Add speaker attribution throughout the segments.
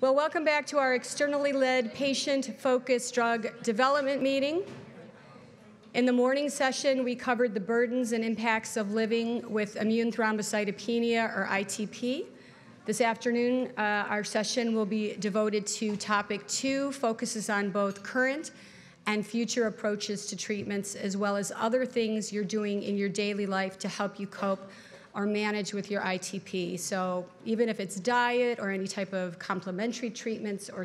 Speaker 1: Well, welcome back to our externally led patient-focused drug development meeting. In the morning session, we covered the burdens and impacts of living with immune thrombocytopenia, or ITP. This afternoon, our session will be devoted to topic 2, focuses on both current and future approaches to treatments, as well as other things you're doing in your daily life to help you cope or manage with your ITP. So even if it's diet or any type of complementary treatments or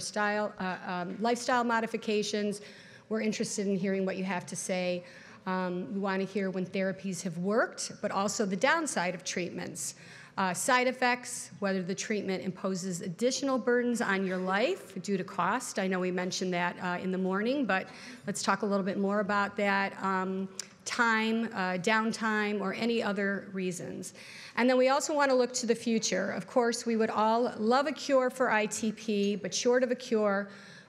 Speaker 1: lifestyle modifications, we're interested in hearing what you have to say. We want to hear when therapies have worked, but also the downside of treatments. Side effects, whether the treatment imposes additional burdens on your life due to cost. I know we mentioned that in the morning, but let's talk a little bit more about that. Time, downtime, or any other reasons. And then we also want to look to the future. Of course, we would all love a cure for ITP, but short of a cure,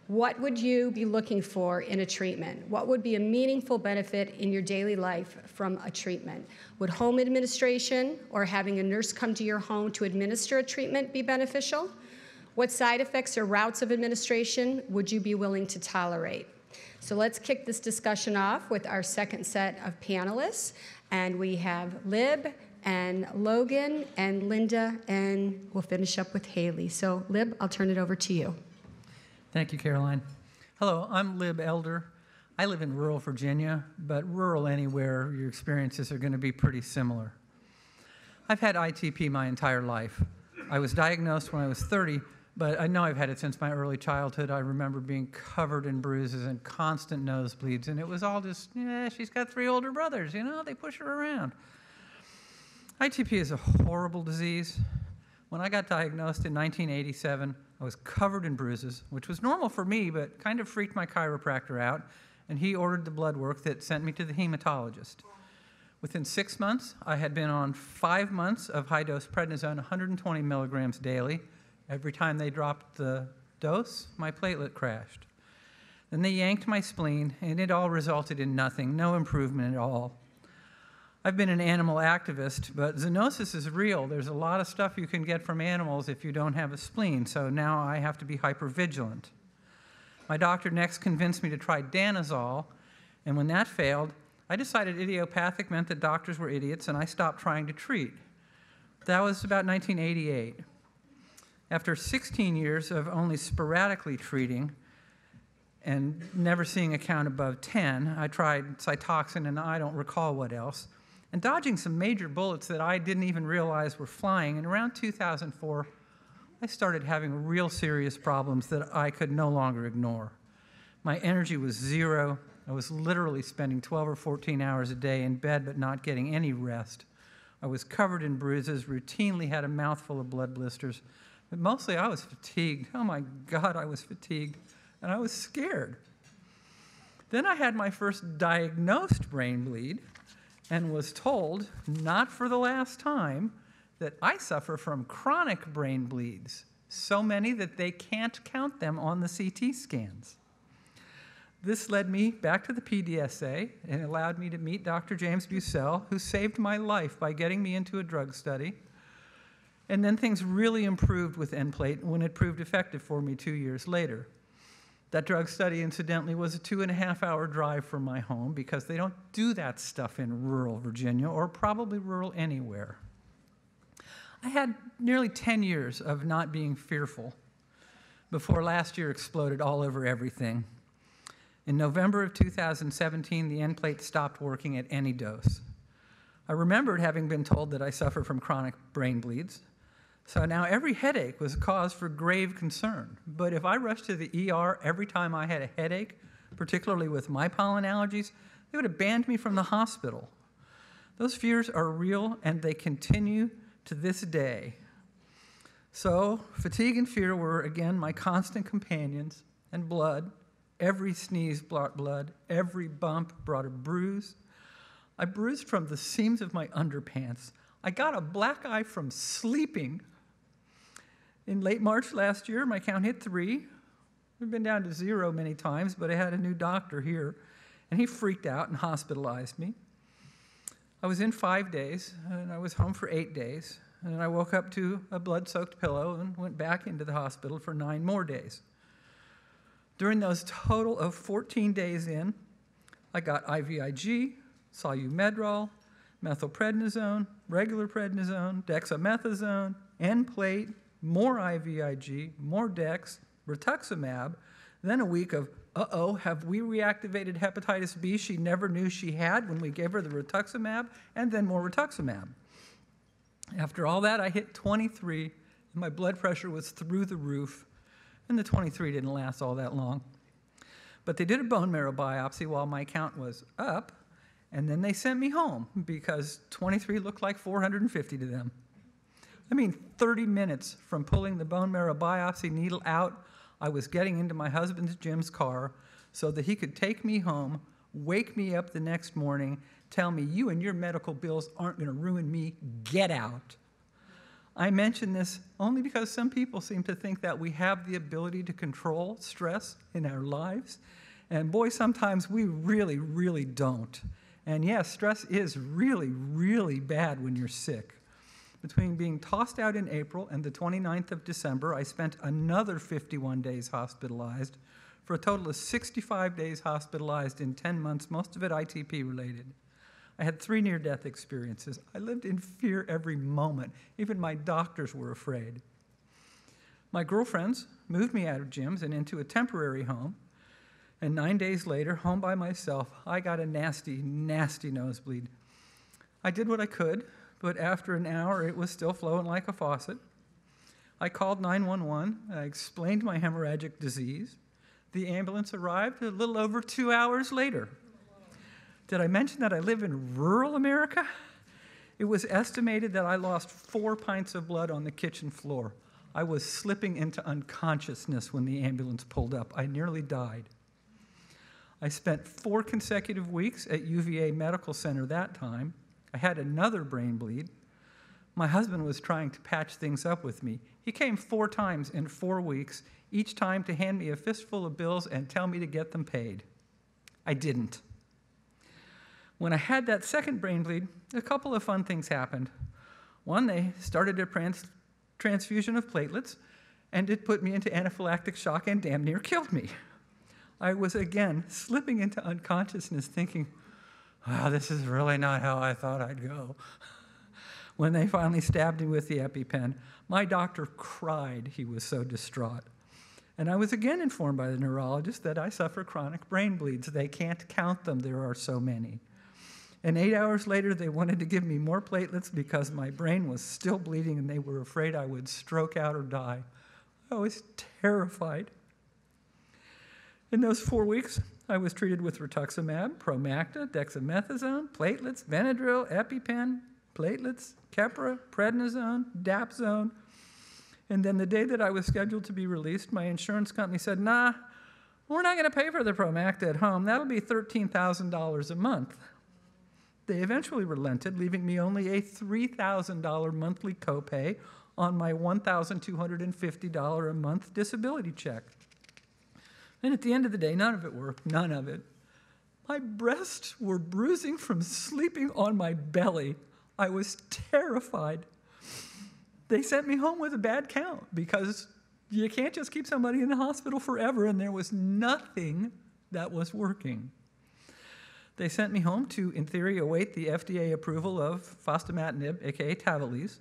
Speaker 1: what would you be looking for in a treatment? What would be a meaningful benefit in your daily life from a treatment? Would home administration or having a nurse come to your home to administer a treatment be beneficial? What side effects or routes of administration would you be willing to tolerate? So let's kick this discussion off with our second set of panelists. And we have Lib and Logan and Linda, and we'll finish up with Haley. So Lib, I'll turn it over to you.
Speaker 2: Thank you, Caroline. Hello, I'm Lib Elder. I live in rural Virginia, but rural anywhere, your experiences are going to be pretty similar. I've had ITP my entire life. I was diagnosed when I was 30, but I know I've had it since my early childhood. I remember being covered in bruises and constant nosebleeds, and it was all just, yeah, she's got 3 older brothers, you know, they push her around. ITP is a horrible disease. When I got diagnosed in 1987, I was covered in bruises, which was normal for me, but kind of freaked my chiropractor out, and he ordered the blood work that sent me to the hematologist. Within 6 months, I had been on 5 months of high-dose prednisone, 120 milligrams daily. Every time they dropped the dose, my platelet crashed. Then they yanked my spleen, and it all resulted in nothing, no improvement at all. I've been an animal activist, but zoonosis is real. There's a lot of stuff you can get from animals if you don't have a spleen, so now I have to be hypervigilant. My doctor next convinced me to try danazol, and when that failed, I decided idiopathic meant that doctors were idiots, and I stopped trying to treat. That was about 1988. After 16 years of only sporadically treating and never seeing a count above 10, I tried Cytoxan and I don't recall what else, and dodging some major bullets that I didn't even realize were flying. And around 2004, I started having real serious problems that I could no longer ignore. My energy was zero. I was literally spending 12 or 14 hours a day in bed but not getting any rest. I was covered in bruises, routinely had a mouthful of blood blisters. But mostly I was fatigued. Oh my God, I was fatigued. And I was scared. Then I had my first diagnosed brain bleed and was told, not for the last time, that I suffer from chronic brain bleeds, so many that they can't count them on the CT scans. This led me back to the PDSA and allowed me to meet Dr. James Bucell, who saved my life by getting me into a drug study. And then things really improved with Nplate when it proved effective for me 2 years later. That drug study, incidentally, was a 2.5-hour drive from my home because they don't do that stuff in rural Virginia or probably rural anywhere. I had nearly 10 years of not being fearful before last year exploded all over everything. In November of 2017, the Nplate stopped working at any dose. I remembered having been told that I suffer from chronic brain bleeds. So now every headache was a cause for grave concern. But if I rushed to the ER every time I had a headache, particularly with my pollen allergies, they would have banned me from the hospital. Those fears are real, and they continue to this day. So fatigue and fear were, again, my constant companions, and blood. Every sneeze brought blood. Every bump brought a bruise. I bruised from the seams of my underpants. I got a black eye from sleeping. In late March last year, my count hit 3. I've been down to 0 many times, but I had a new doctor here, and he freaked out and hospitalized me. I was in 5 days, and I was home for 8 days. And I woke up to a blood-soaked pillow and went back into the hospital for 9 more days. During those total of 14 days in, I got IVIG, Solumedrol, methylprednisone, regular prednisone, dexamethasone, N-plate, more IVIG, more Dex, rituximab, then a week of, have we reactivated hepatitis B she never knew she had when we gave her the rituximab, and then more rituximab. After all that, I hit 23, and my blood pressure was through the roof, and the 23 didn't last all that long. But they did a bone marrow biopsy while my count was up, and then they sent me home because 23 looked like 450 to them. I mean, 30 minutes from pulling the bone marrow biopsy needle out, I was getting into my husband's Jim's car so that he could take me home, wake me up the next morning, tell me, you and your medical bills aren't going to ruin me, get out. I mention this only because some people seem to think that we have the ability to control stress in our lives. And boy, sometimes we really, really don't. And yes, stress is really, really bad when you're sick. Between being tossed out in April and the 29th of December, I spent another 51 days hospitalized, for a total of 65 days hospitalized in 10 months, most of it ITP related. I had 3 near-death experiences. I lived in fear every moment. Even my doctors were afraid. My girlfriends moved me out of gyms and into a temporary home, and 9 days later, home by myself, I got a nasty, nasty nosebleed. I did what I could, but after an hour, it was still flowing like a faucet. I called 911. I explained my hemorrhagic disease. The ambulance arrived a little over 2 hours later. Did I mention that I live in rural America? It was estimated that I lost 4 pints of blood on the kitchen floor. I was slipping into unconsciousness when the ambulance pulled up. I nearly died. I spent 4 consecutive weeks at UVA Medical Center that time. I had another brain bleed. My husband was trying to patch things up with me. He came 4 times in 4 weeks, each time to hand me a fistful of bills and tell me to get them paid. I didn't. When I had that second brain bleed, a couple of fun things happened. One, they started a transfusion of platelets, and it put me into anaphylactic shock and damn near killed me. I was again slipping into unconsciousness thinking, wow, this is really not how I thought I'd go. When they finally stabbed me with the EpiPen, my doctor cried. He was so distraught. And I was again informed by the neurologist that I suffer chronic brain bleeds. They can't count them. There are so many. And 8 hours later, they wanted to give me more platelets because my brain was still bleeding and they were afraid I would stroke out or die. I was terrified. In those 4 weeks, I was treated with rituximab, Promacta, dexamethasone, platelets, Benadryl, EpiPen, platelets, Keppra, prednisone, Dapsone. And then the day that I was scheduled to be released, my insurance company said, nah, we're not going to pay for the Promacta at home. That'll be $13,000 a month. They eventually relented, leaving me only a $3,000 monthly copay on my $1,250 a month disability check. And at the end of the day, none of it worked, none of it. My breasts were bruising from sleeping on my belly. I was terrified. They sent me home with a bad count because you can't just keep somebody in the hospital forever, and there was nothing that was working. They sent me home to, in theory, await the FDA approval of fostamatinib, aka Tavalisse.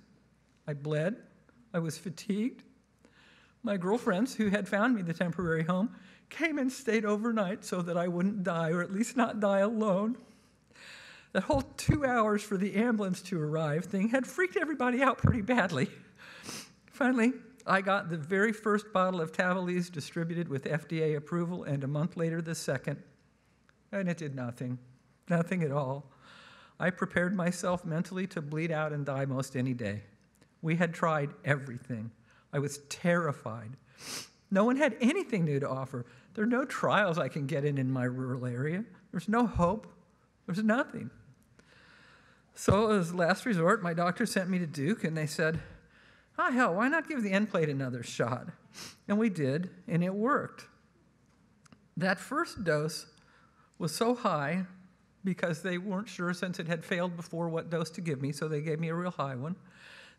Speaker 2: I bled. I was fatigued. My girlfriends, who had found me the temporary home, came and stayed overnight so that I wouldn't die, or at least not die alone. That whole 2 hours for the ambulance to arrive thing had freaked everybody out pretty badly. Finally, I got the very first bottle of Tavalisse distributed with FDA approval, and a month later the second, and it did nothing, nothing at all. I prepared myself mentally to bleed out and die most any day. We had tried everything. I was terrified. No one had anything new to offer. There are no trials I can get in my rural area. There's no hope. There's nothing. So as last resort, my doctor sent me to Duke, and they said, oh, hell, why not give the N-plate another shot? And we did, and it worked. That first dose was so high because they weren't sure, since it had failed before, what dose to give me, so they gave me a real high one,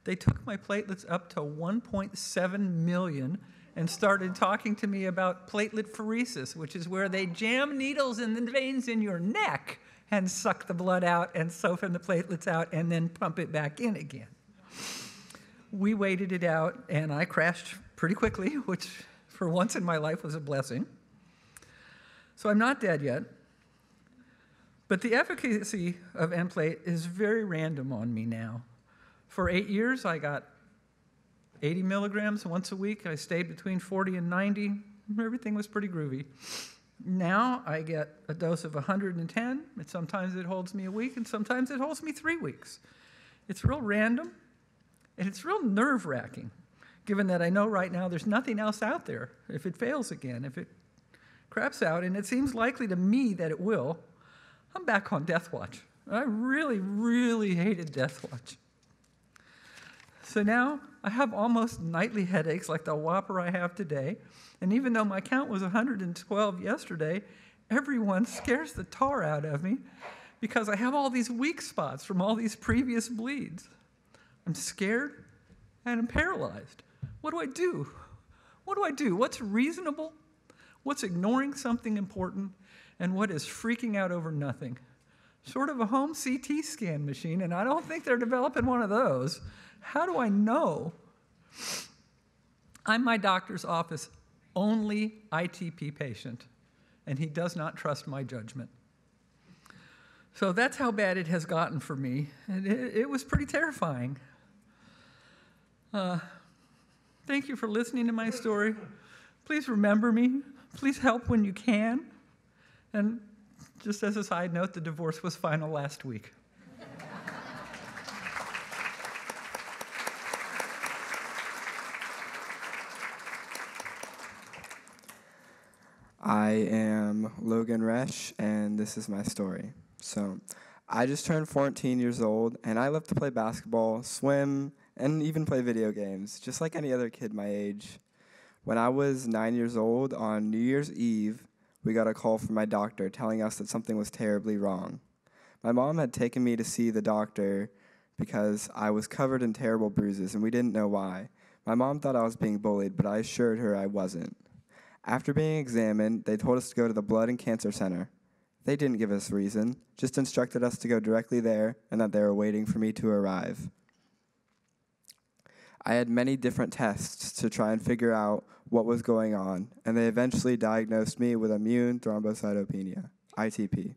Speaker 2: They took my platelets up to 1.7 million and started talking to me about platelet pheresis, which is where they jam needles in the veins in your neck and suck the blood out and siphon the platelets out and then pump it back in again. We waited it out, and I crashed pretty quickly, which for once in my life was a blessing. So I'm not dead yet. But the efficacy of Nplate is very random on me now. For 8 years, I got 80 milligrams once a week. I stayed between 40 and 90. Everything was pretty groovy. Now I get a dose of 110, and sometimes it holds me a week, and sometimes it holds me 3 weeks. It's real random, and it's real nerve-wracking, given that I know right now there's nothing else out there. If it fails again, if it craps out, and it seems likely to me that it will, I'm back on death watch. I really, really hated death watch. So now I have almost nightly headaches like the whopper I have today. And even though my count was 112 yesterday, everyone scares the tar out of me because I have all these weak spots from all these previous bleeds. I'm scared and I'm paralyzed. What do I do? What do I do? What's reasonable? What's ignoring something important? And what is freaking out over nothing? Sort of a home CT scan machine, and I don't think they're developing one of those. How do I know? I'm my doctor's office only ITP patient, and he does not trust my judgment. So that's how bad it has gotten for me, and it was pretty terrifying. Thank you for listening to my story. Please remember me. Please help when you can. And just as a side note, the divorce was final last week.
Speaker 3: I am Logan Resch, and this is my story. So, I just turned 14 years old, and I love to play basketball, swim, and even play video games, just like any other kid my age. When I was 9 years old, on New Year's Eve, we got a call from my doctor telling us that something was terribly wrong. My mom had taken me to see the doctor because I was covered in terrible bruises, and we didn't know why. My mom thought I was being bullied, but I assured her I wasn't. After being examined, they told us to go to the Blood and Cancer Center. They didn't give us a reason, just instructed us to go directly there and that they were waiting for me to arrive. I had many different tests to try and figure out what was going on, and they eventually diagnosed me with immune thrombocytopenia, ITP.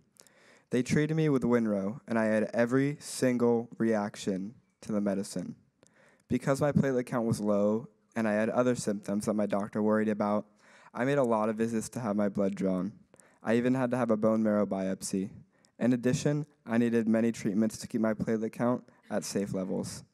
Speaker 3: They treated me with Winrow, and I had every single reaction to the medicine. Because my platelet count was low, and I had other symptoms that my doctor worried about, I made a lot of visits to have my blood drawn. I even had to have a bone marrow biopsy. In addition, I needed many treatments to keep my platelet count at safe levels.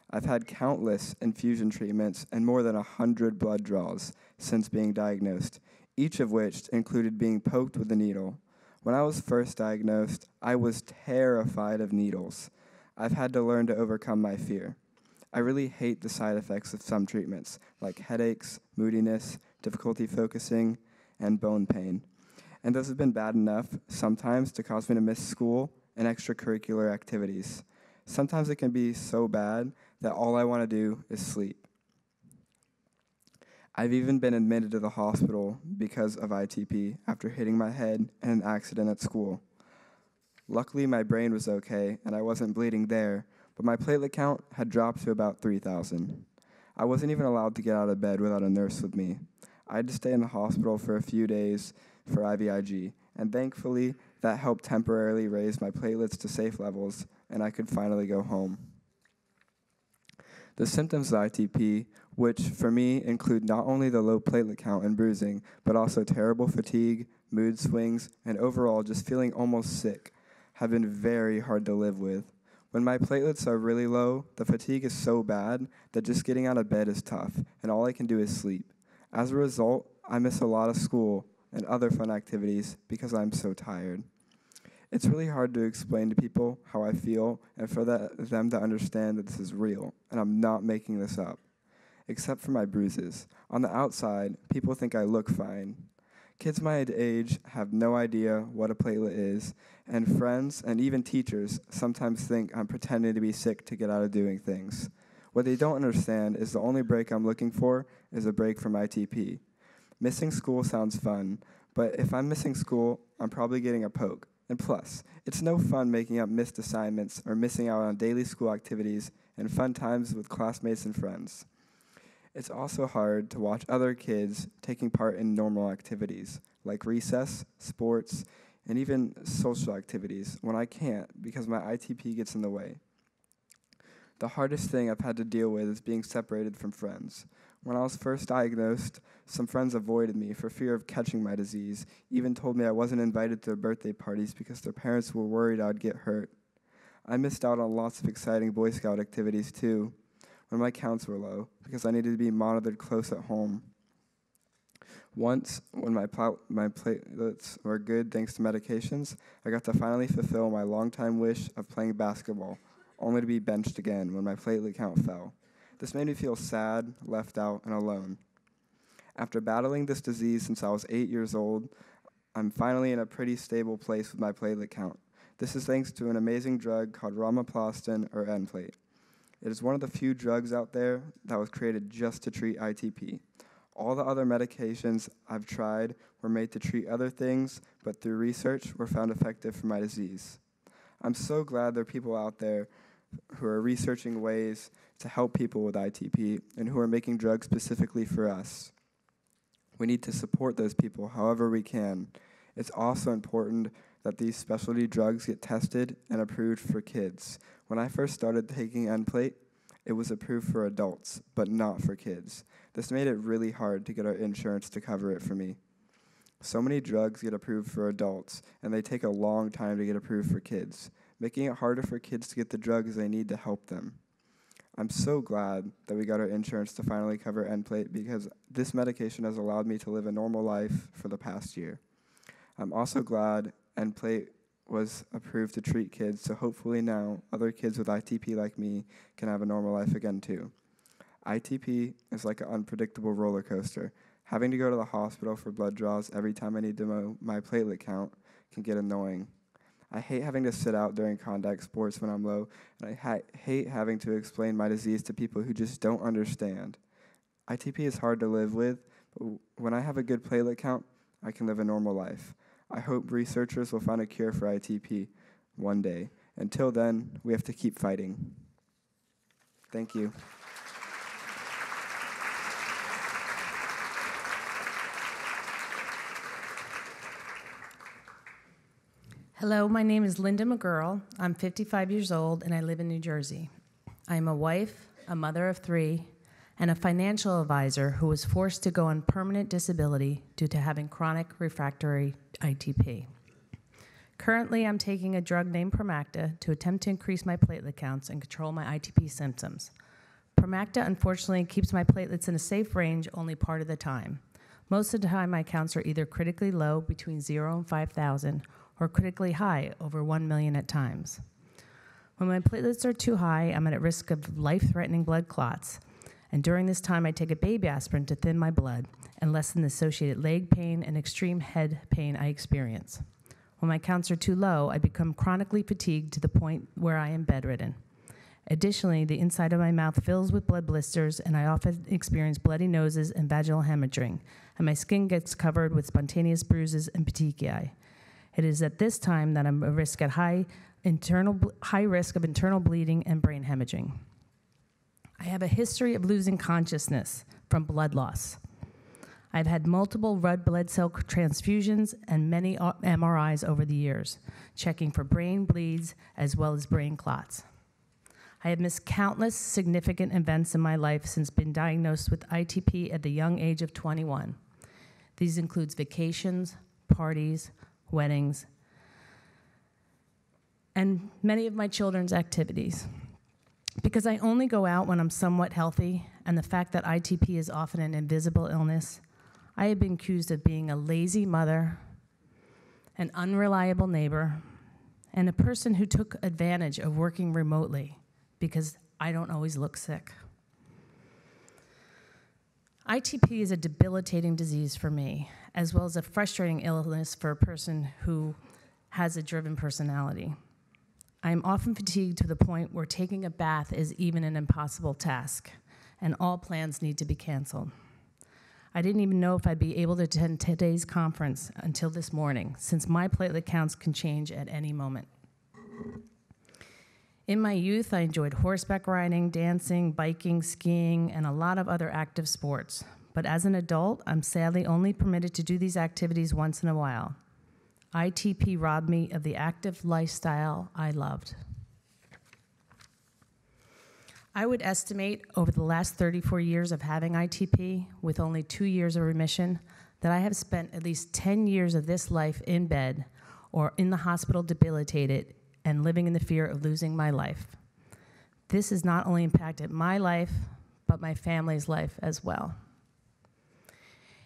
Speaker 3: I've had countless infusion treatments and more than 100 blood draws since being diagnosed, each of which included being poked with a needle. When I was first diagnosed, I was terrified of needles. I've had to learn to overcome my fear. I really hate the side effects of some treatments, like headaches, moodiness, difficulty focusing, and bone pain. And those have been bad enough sometimes to cause me to miss school and extracurricular activities. Sometimes it can be so bad that all I want to do is sleep. I've even been admitted to the hospital because of ITP after hitting my head in an accident at school. Luckily, my brain was okay and I wasn't bleeding there, but my platelet count had dropped to about 3,000. I wasn't even allowed to get out of bed without a nurse with me. I had to stay in the hospital for a few days for IVIG, and thankfully, that helped temporarily raise my platelets to safe levels, and I could finally go home. The symptoms of ITP, which for me include not only the low platelet count and bruising, but also terrible fatigue, mood swings, and overall just feeling almost sick, have been very hard to live with. When my platelets are really low, the fatigue is so bad that just getting out of bed is tough, and all I can do is sleep. As a result, I miss a lot of school and other fun activities because I'm so tired. It's really hard to explain to people how I feel and for them to understand that this is real, and I'm not making this up. Except for my bruises. On the outside, people think I look fine. Kids my age have no idea what a platelet is, and friends and even teachers sometimes think I'm pretending to be sick to get out of doing things. What they don't understand is the only break I'm looking for is a break from ITP. Missing school sounds fun, but if I'm missing school, I'm probably getting a poke. And plus, it's no fun making up missed assignments or missing out on daily school activities and fun times with classmates and friends. It's also hard to watch other kids taking part in normal activities, like recess, sports, and even social activities, when I can't because my ITP gets in the way. The hardest thing I've had to deal with is being separated from friends. When I was first diagnosed, some friends avoided me for fear of catching my disease, even told me I wasn't invited to their birthday parties because their parents were worried I'd get hurt. I missed out on lots of exciting Boy Scout activities too, when my counts were low, because I needed to be monitored close at home. Once, when my platelets were good thanks to medications, I got to finally fulfill my longtime wish of playing basketball, only to be benched again when my platelet count fell. This made me feel sad, left out, and alone. After battling this disease since I was 8 years old, I'm finally in a pretty stable place with my platelet count. This is thanks to an amazing drug called romoplastin or Nplate. It is one of the few drugs out there that was created just to treat ITP. All the other medications I've tried were made to treat other things, but through research were found effective for my disease. I'm so glad there are people out there who are researching ways to help people with ITP and who are making drugs specifically for us. We need to support those people however we can. It's also important that these specialty drugs get tested and approved for kids. When I first started taking Nplate, it was approved for adults, but not for kids. This made it really hard to get our insurance to cover it for me. So many drugs get approved for adults, and they take a long time to get approved for kids, making it harder for kids to get the drugs they need to help them. I'm so glad that we got our insurance to finally cover Nplate because this medication has allowed me to live a normal life for the past year. I'm also glad Nplate was approved to treat kids, so hopefully now other kids with ITP like me can have a normal life again too. ITP is like an unpredictable roller coaster. Having to go to the hospital for blood draws every time I need to know my platelet count can get annoying. I hate having to sit out during contact sports when I'm low, and I hate having to explain my disease to people who just don't understand. ITP is hard to live with, but when I have a good platelet count, I can live a normal life. I hope researchers will find a cure for ITP one day. Until then, we have to keep fighting. Thank you.
Speaker 4: Hello, my name is Linda McGurl. I'm 55 years old, and I live in New Jersey. I am a wife, a mother of 3, and a financial advisor who was forced to go on permanent disability due to having chronic refractory ITP. Currently, I'm taking a drug named Promacta to attempt to increase my platelet counts and control my ITP symptoms. Promacta, unfortunately, keeps my platelets in a safe range only part of the time. Most of the time, my counts are either critically low, between 0 and 5,000, or critically high, over 1 million at times. When my platelets are too high, I'm at risk of life-threatening blood clots. And during this time, I take a baby aspirin to thin my blood and lessen the associated leg pain and extreme head pain I experience. When my counts are too low, I become chronically fatigued to the point where I am bedridden. Additionally, the inside of my mouth fills with blood blisters, and I often experience bloody noses and vaginal hemorrhaging, and my skin gets covered with spontaneous bruises and petechiae. It is at this time that I'm at risk at high risk of internal bleeding and brain hemorrhaging. I have a history of losing consciousness from blood loss. I've had multiple red blood cell transfusions and many MRIs over the years, checking for brain bleeds as well as brain clots. I have missed countless significant events in my life since being diagnosed with ITP at the young age of 21. These include vacations, parties, weddings, and many of my children's activities. Because I only go out when I'm somewhat healthy, and the fact that ITP is often an invisible illness, I have been accused of being a lazy mother, an unreliable neighbor, and a person who took advantage of working remotely because I don't always look sick. ITP is a debilitating disease for me, as well as a frustrating illness for a person who has a driven personality. I am often fatigued to the point where taking a bath is even an impossible task, and all plans need to be canceled. I didn't even know if I'd be able to attend today's conference until this morning, since my platelet counts can change at any moment. In my youth, I enjoyed horseback riding, dancing, biking, skiing, and a lot of other active sports. But as an adult, I'm sadly only permitted to do these activities once in a while. ITP robbed me of the active lifestyle I loved. I would estimate over the last 34 years of having ITP, with only 2 years of remission, that I have spent at least 10 years of this life in bed or in the hospital debilitated and living in the fear of losing my life. This has not only impacted my life, but my family's life as well.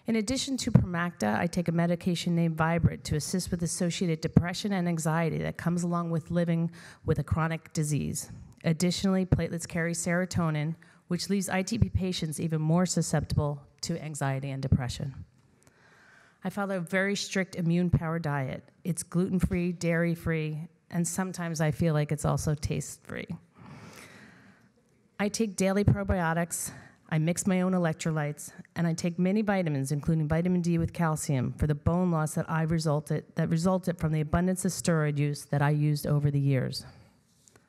Speaker 4: In addition to Promacta, I take a medication named Vibrate to assist with associated depression and anxiety that comes along with living with a chronic disease. Additionally, platelets carry serotonin, which leaves ITP patients even more susceptible to anxiety and depression. I follow a very strict immune power diet. It's gluten-free, dairy-free, and sometimes I feel like it's also taste-free. I take daily probiotics, I mix my own electrolytes, and I take many vitamins, including vitamin D with calcium, for the bone loss that resulted from the abundance of steroid use that I used over the years.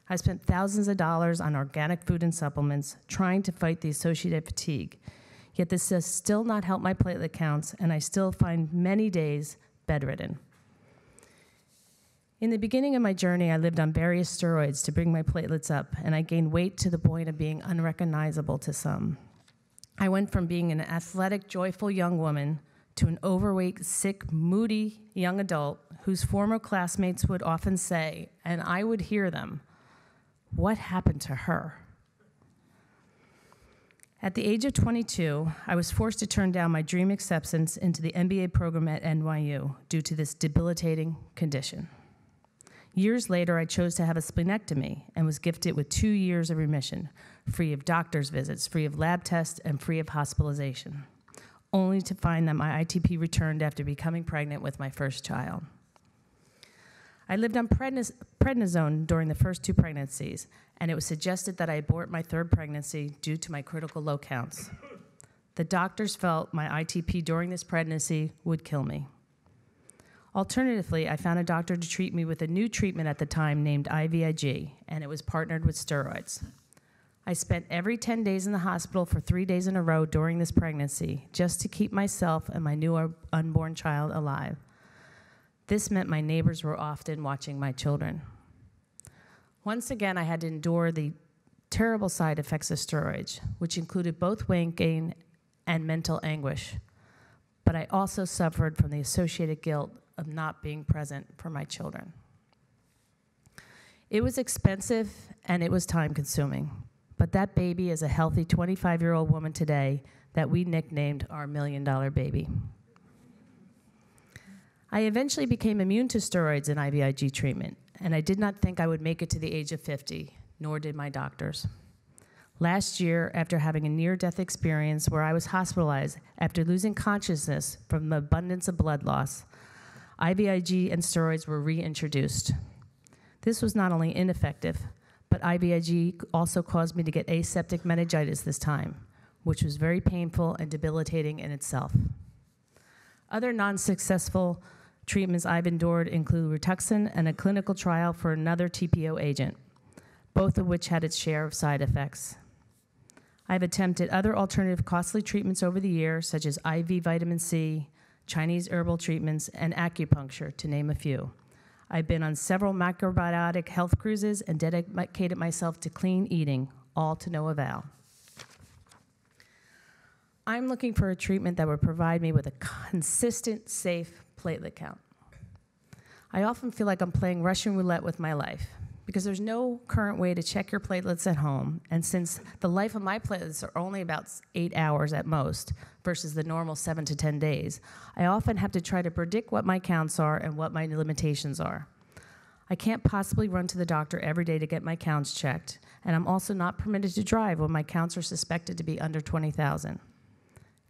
Speaker 4: I spent thousands of dollars on organic food and supplements trying to fight the associated fatigue. Yet this has still not helped my platelet counts, and I still find many days bedridden. In the beginning of my journey, I lived on various steroids to bring my platelets up, and I gained weight to the point of being unrecognizable to some. I went from being an athletic, joyful young woman to an overweight, sick, moody young adult whose former classmates would often say, and I would hear them, "What happened to her?" At the age of 22, I was forced to turn down my dream acceptance into the MBA program at NYU due to this debilitating condition. Years later, I chose to have a splenectomy and was gifted with 2 years of remission, free of doctor's visits, free of lab tests, and free of hospitalization, only to find that my ITP returned after becoming pregnant with my first child. I lived on prednisone during the first 2 pregnancies, and it was suggested that I abort my 3rd pregnancy due to my critical low counts. The doctors felt my ITP during this pregnancy would kill me. Alternatively, I found a doctor to treat me with a new treatment at the time named IVIG, and it was partnered with steroids. I spent every 10 days in the hospital for 3 days in a row during this pregnancy just to keep myself and my new unborn child alive. This meant my neighbors were often watching my children. Once again, I had to endure the terrible side effects of steroids, which included both weight gain and mental anguish. But I also suffered from the associated guilt of not being present for my children. It was expensive and it was time-consuming, but that baby is a healthy 25-year-old woman today that we nicknamed our $1 million baby. I eventually became immune to steroids and IVIG treatment, and I did not think I would make it to the age of 50, nor did my doctors. Last year, after having a near-death experience where I was hospitalized after losing consciousness from the abundance of blood loss, IVIG and steroids were reintroduced. This was not only ineffective, but IVIG also caused me to get aseptic meningitis this time, which was very painful and debilitating in itself. Other non-successful treatments I've endured include Rituxan and a clinical trial for another TPO agent, both of which had its share of side effects. I've attempted other alternative costly treatments over the years, such as IV vitamin C, Chinese herbal treatments, and acupuncture, to name a few. I've been on several macrobiotic health cruises and dedicated myself to clean eating, all to no avail. I'm looking for a treatment that would provide me with a consistent, safe platelet count. I often feel like I'm playing Russian roulette with my life because there's no current way to check your platelets at home, and since the life of my platelets are only about 8 hours at most versus the normal 7 to 10 days, I often have to try to predict what my counts are and what my limitations are. I can't possibly run to the doctor every day to get my counts checked, and I'm also not permitted to drive when my counts are suspected to be under 20,000.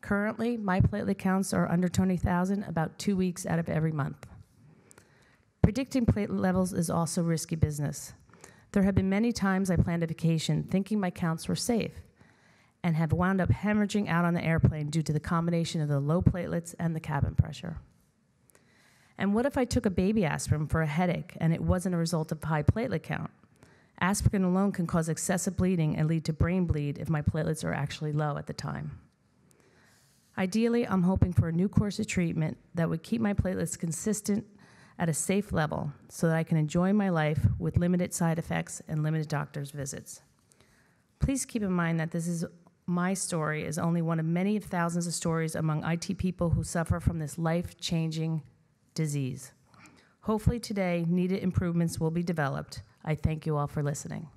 Speaker 4: Currently, my platelet counts are under 20,000 about 2 weeks out of every month. Predicting platelet levels is also risky business. There have been many times I planned a vacation thinking my counts were safe and have wound up hemorrhaging out on the airplane due to the combination of the low platelets and the cabin pressure. And what if I took a baby aspirin for a headache and it wasn't a result of high platelet count? Aspirin alone can cause excessive bleeding and lead to brain bleed if my platelets are actually low at the time. Ideally, I'm hoping for a new course of treatment that would keep my platelets consistent at a safe level so that I can enjoy my life with limited side effects and limited doctor's visits. Please keep in mind that my story is only one of many thousands of stories among IT people who suffer from this life-changing disease. Hopefully today, needed improvements will be developed. I thank you all for listening.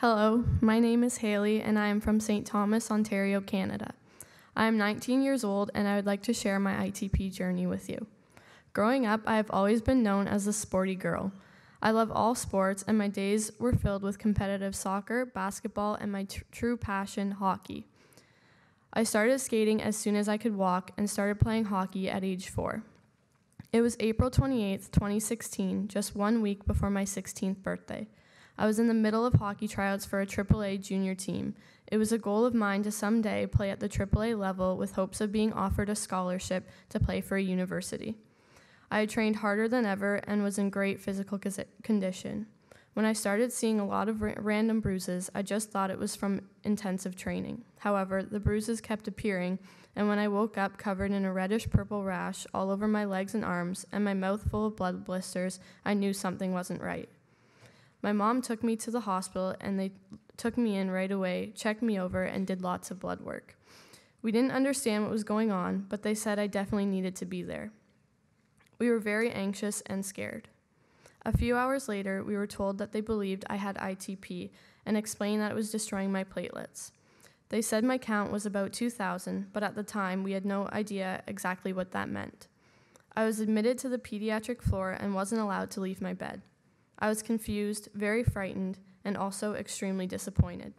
Speaker 5: Hello, my name is Haley, and I am from St. Thomas, Ontario, Canada. I am 19 years old, and I would like to share my ITP journey with you. Growing up, I have always been known as a sporty girl. I love all sports, and my days were filled with competitive soccer, basketball, and my true passion, hockey. I started skating as soon as I could walk and started playing hockey at age 4. It was April 28th, 2016, just 1 week before my 16th birthday. I was in the middle of hockey tryouts for a AAA junior team. It was a goal of mine to someday play at the AAA level with hopes of being offered a scholarship to play for a university. I had trained harder than ever and was in great physical condition. When I started seeing a lot of random bruises, I just thought it was from intensive training. However, the bruises kept appearing, and when I woke up covered in a reddish-purple rash all over my legs and arms and my mouth full of blood blisters, I knew something wasn't right. My mom took me to the hospital, and they took me in right away, checked me over, and did lots of blood work. We didn't understand what was going on, but they said I definitely needed to be there. We were very anxious and scared. A few hours later, we were told that they believed I had ITP and explained that it was destroying my platelets. They said my count was about 2,000, but at the time, we had no idea exactly what that meant. I was admitted to the pediatric floor and wasn't allowed to leave my bed. I was confused, very frightened, and also extremely disappointed.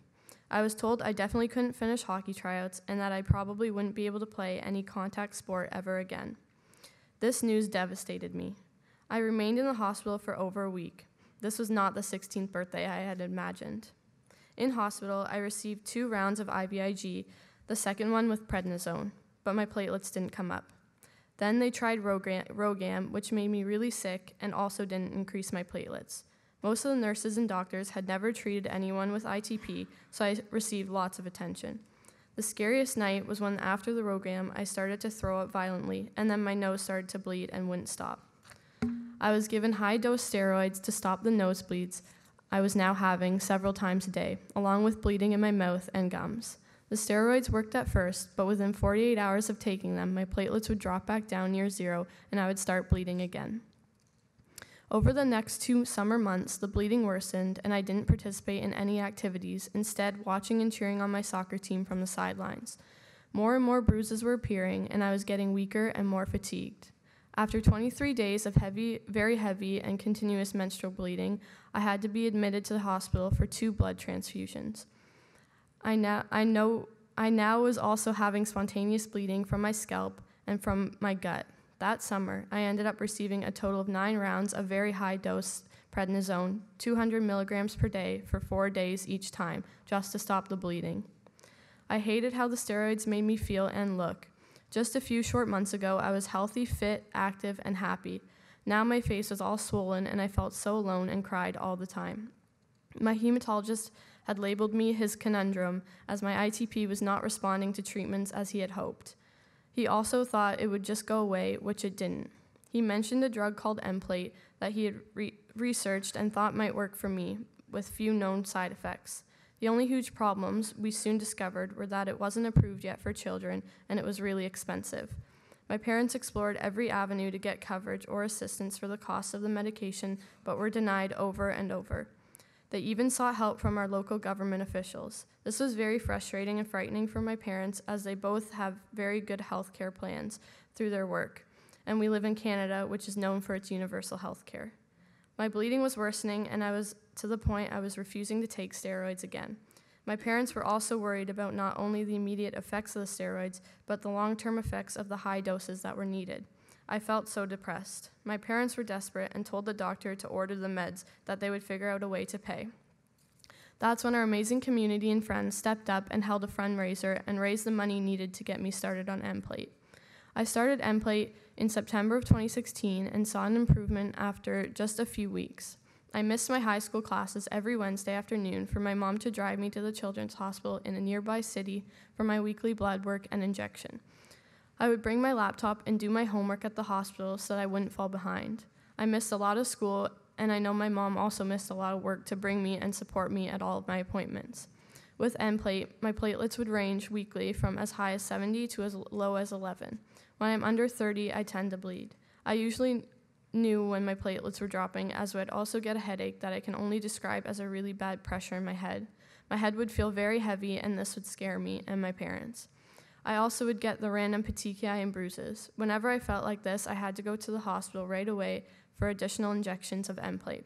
Speaker 5: I was told I definitely couldn't finish hockey tryouts and that I probably wouldn't be able to play any contact sport ever again. This news devastated me. I remained in the hospital for over a week. This was not the 16th birthday I had imagined. In hospital, I received 2 rounds of IVIG, the second one with prednisone, but my platelets didn't come up. Then they tried Rogam, which made me really sick and also didn't increase my platelets. Most of the nurses and doctors had never treated anyone with ITP, so I received lots of attention. The scariest night was when after the Rogam, I started to throw up violently, and then my nose started to bleed and wouldn't stop. I was given high-dose steroids to stop the nosebleeds I was now having several times a day, along with bleeding in my mouth and gums. The steroids worked at first, but within 48 hours of taking them, my platelets would drop back down near 0, and I would start bleeding again. Over the next 2 summer months, the bleeding worsened, and I didn't participate in any activities, instead watching and cheering on my soccer team from the sidelines. More and more bruises were appearing, and I was getting weaker and more fatigued. After 23 days of very heavy and continuous menstrual bleeding, I had to be admitted to the hospital for 2 blood transfusions. I now was also having spontaneous bleeding from my scalp and from my gut. That summer, I ended up receiving a total of 9 rounds of very high-dose prednisone, 200 milligrams per day for 4 days each time, just to stop the bleeding. I hated how the steroids made me feel and look. Just a few short months ago, I was healthy, fit, active, and happy. Now my face was all swollen, and I felt so alone and cried all the time. My hematologist had labeled me his conundrum, as my ITP was not responding to treatments as he had hoped. He also thought it would just go away, which it didn't. He mentioned a drug called Nplate that he had researched and thought might work for me, with few known side effects. The only huge problems we soon discovered were that it wasn't approved yet for children, and it was really expensive. My parents explored every avenue to get coverage or assistance for the cost of the medication, but were denied over and over. They even sought help from our local government officials. This was very frustrating and frightening for my parents, as they both have very good health care plans through their work, and we live in Canada, which is known for its universal health care. My bleeding was worsening, and I was to the point I was refusing to take steroids again. My parents were also worried about not only the immediate effects of the steroids, but the long-term effects of the high doses that were needed. I felt so depressed. My parents were desperate and told the doctor to order the meds, that they would figure out a way to pay. That's when our amazing community and friends stepped up and held a fundraiser and raised the money needed to get me started on EL-PFDD. I started EL-PFDD in September of 2016 and saw an improvement after just a few weeks. I missed my high school classes every Wednesday afternoon for my mom to drive me to the children's hospital in a nearby city for my weekly blood work and injection. I would bring my laptop and do my homework at the hospital so that I wouldn't fall behind. I missed a lot of school, and I know my mom also missed a lot of work to bring me and support me at all of my appointments. With EL-PFDD, my platelets would range weekly from as high as 70 to as low as 11. When I'm under 30, I tend to bleed. I usually knew when my platelets were dropping, as I would also get a headache that I can only describe as a really bad pressure in my head. My head would feel very heavy, and this would scare me and my parents. I also would get the random petechiae and bruises. Whenever I felt like this, I had to go to the hospital right away for additional injections of EL-PFDD.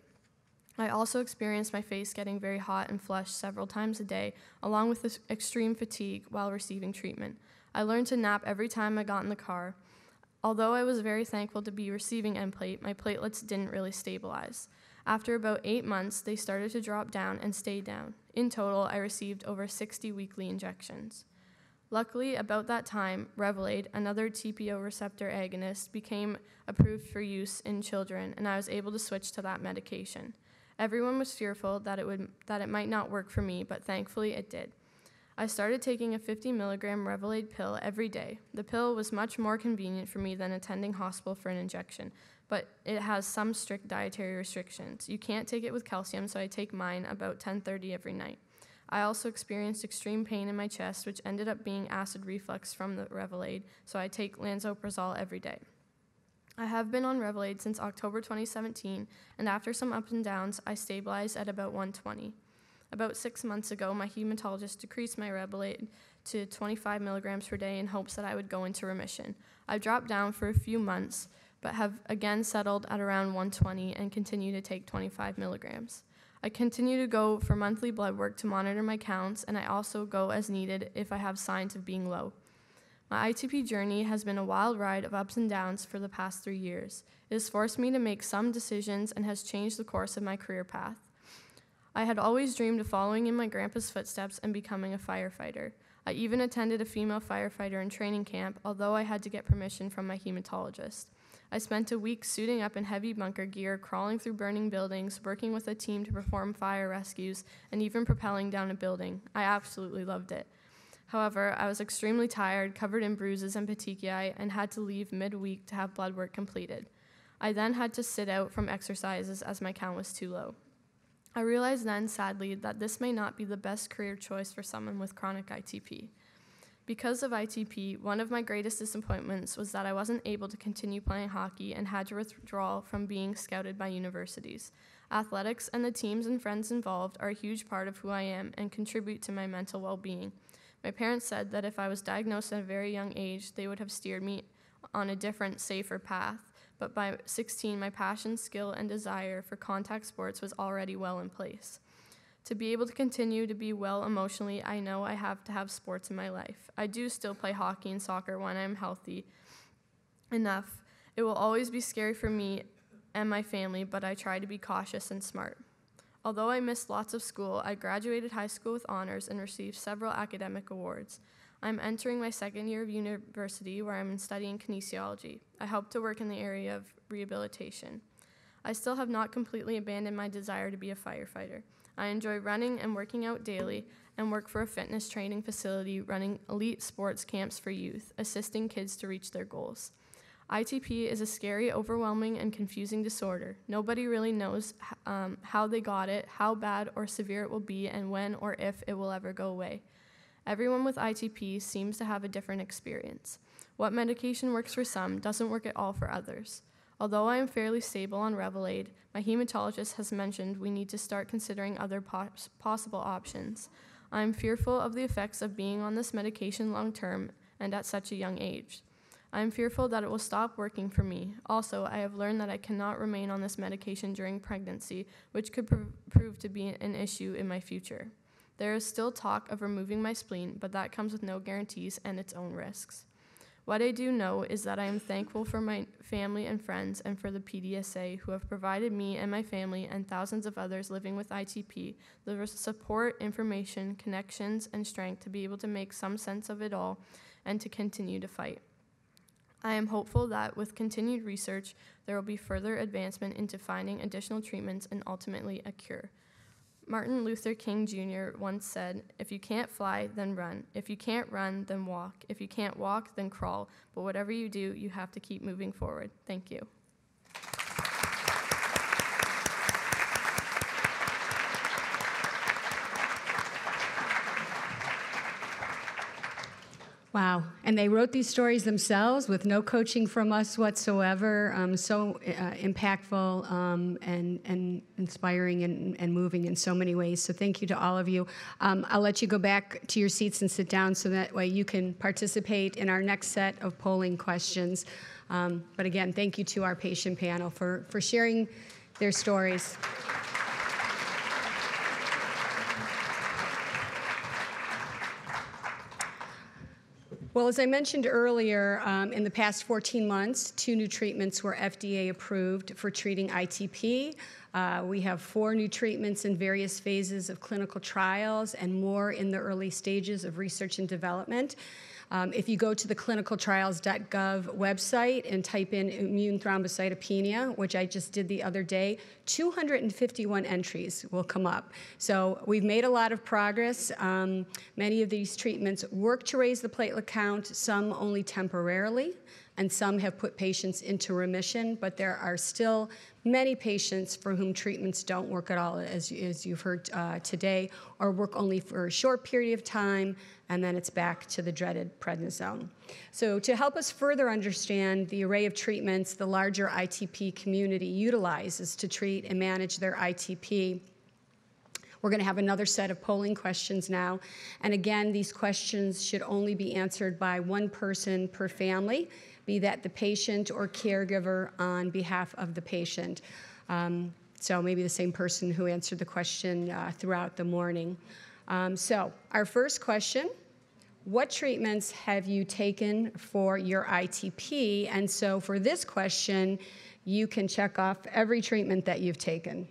Speaker 5: I also experienced my face getting very hot and flushed several times a day, along with this extreme fatigue while receiving treatment. I learned to nap every time I got in the car. Although I was very thankful to be receiving EL-PFDD, my platelets didn't really stabilize. After about 8 months, they started to drop down and stay down. In total, I received over 60 weekly injections. Luckily, about that time, Revelade, another TPO receptor agonist, became approved for use in children, and I was able to switch to that medication. Everyone was fearful that it might not work for me, but thankfully it did. I started taking a 50 milligram Revelade pill every day. The pill was much more convenient for me than attending hospital for an injection, but it has some strict dietary restrictions. You can't take it with calcium, so I take mine about 10:30 every night. I also experienced extreme pain in my chest, which ended up being acid reflux from the Revelade, so I take lansoprazole every day. I have been on Revelade since October 2017, and after some ups and downs, I stabilized at about 120. About 6 months ago, my hematologist decreased my Revelade to 25 milligrams per day in hopes that I would go into remission. I've dropped down for a few months, but have again settled at around 120 and continue to take 25 milligrams. I continue to go for monthly blood work to monitor my counts, and I also go as needed if I have signs of being low. My ITP journey has been a wild ride of ups and downs for the past 3 years. It has forced me to make some decisions and has changed the course of my career path. I had always dreamed of following in my grandpa's footsteps and becoming a firefighter. I even attended a female firefighter in training camp, although I had to get permission from my hematologist. I spent a week suiting up in heavy bunker gear, crawling through burning buildings, working with a team to perform fire rescues, and even propelling down a building. I absolutely loved it. However, I was extremely tired, covered in bruises and petechiae, and had to leave midweek to have blood work completed. I then had to sit out from exercises as my count was too low. I realized then, sadly, that this may not be the best career choice for someone with chronic ITP. Because of ITP, one of my greatest disappointments was that I wasn't able to continue playing hockey and had to withdraw from being scouted by universities. Athletics and the teams and friends involved are a huge part of who I am and contribute to my mental well-being. My parents said that if I was diagnosed at a very young age, they would have steered me on a different, safer path. But by 16, my passion, skill, and desire for contact sports was already well in place. To be able to continue to be well emotionally, I know I have to have sports in my life. I do still play hockey and soccer when I'm healthy enough. It will always be scary for me and my family, but I try to be cautious and smart. Although I missed lots of school, I graduated high school with honors and received several academic awards. I'm entering my second year of university where I'm studying kinesiology. I hope to work in the area of rehabilitation. I still have not completely abandoned my desire to be a firefighter. I enjoy running and working out daily and work for a fitness training facility running elite sports camps for youth, assisting kids to reach their goals. ITP is a scary, overwhelming, and confusing disorder. Nobody really knows how they got it, how bad or severe it will be, and when or if it will ever go away. Everyone with ITP seems to have a different experience. What medication works for some doesn't work at all for others. Although I am fairly stable on Revelade, my hematologist has mentioned we need to start considering other possible options. I am fearful of the effects of being on this medication long term and at such a young age. I am fearful that it will stop working for me. Also, I have learned that I cannot remain on this medication during pregnancy, which could prove to be an issue in my future. There is still talk of removing my spleen, but that comes with no guarantees and its own risks. What I do know is that I am thankful for my family and friends and for the PDSA who have provided me and my family and thousands of others living with ITP the support, information, connections, and strength to be able to make some sense of it all and to continue to fight. I am hopeful that with continued research, there will be further advancement into finding additional treatments and ultimately a cure. Martin Luther King Jr. once said, "If you can't fly, then run. If you can't run, then walk. If you can't walk, then crawl. But whatever you do, you have to keep moving forward." Thank you.
Speaker 1: Wow, and they wrote these stories themselves with no coaching from us whatsoever. So impactful and inspiring and moving in so many ways. So thank you to all of you. I'll let you go back to your seats and sit down so that way you can participate in our next set of polling questions. But again, thank you to our patient panel for sharing their stories. Well, as I mentioned earlier, in the past 14 months, 2 new treatments were FDA approved for treating ITP. We have 4 new treatments in various phases of clinical trials and more in the early stages of research and development. If you go to the clinicaltrials.gov website and type in immune thrombocytopenia, which I just did the other day, 251 entries will come up. So we've made a lot of progress. Many of these treatments work to raise the platelet count, some only temporarily, and some have put patients into remission, but there are still many patients for whom treatments don't work at all, as you've heard today, or work only for a short period of time, and then it's back to the dreaded prednisone. So to help us further understand the array of treatments the larger ITP community utilizes to treat and manage their ITP, we're going to have another set of polling questions now. And again, these questions should only be answered by one person per family, be that the patient or caregiver on behalf of the patient. So maybe the same person who answered the question throughout the morning. So our first question, what treatments have you taken for your ITP? And so for this question, you can check off every treatment that you've taken.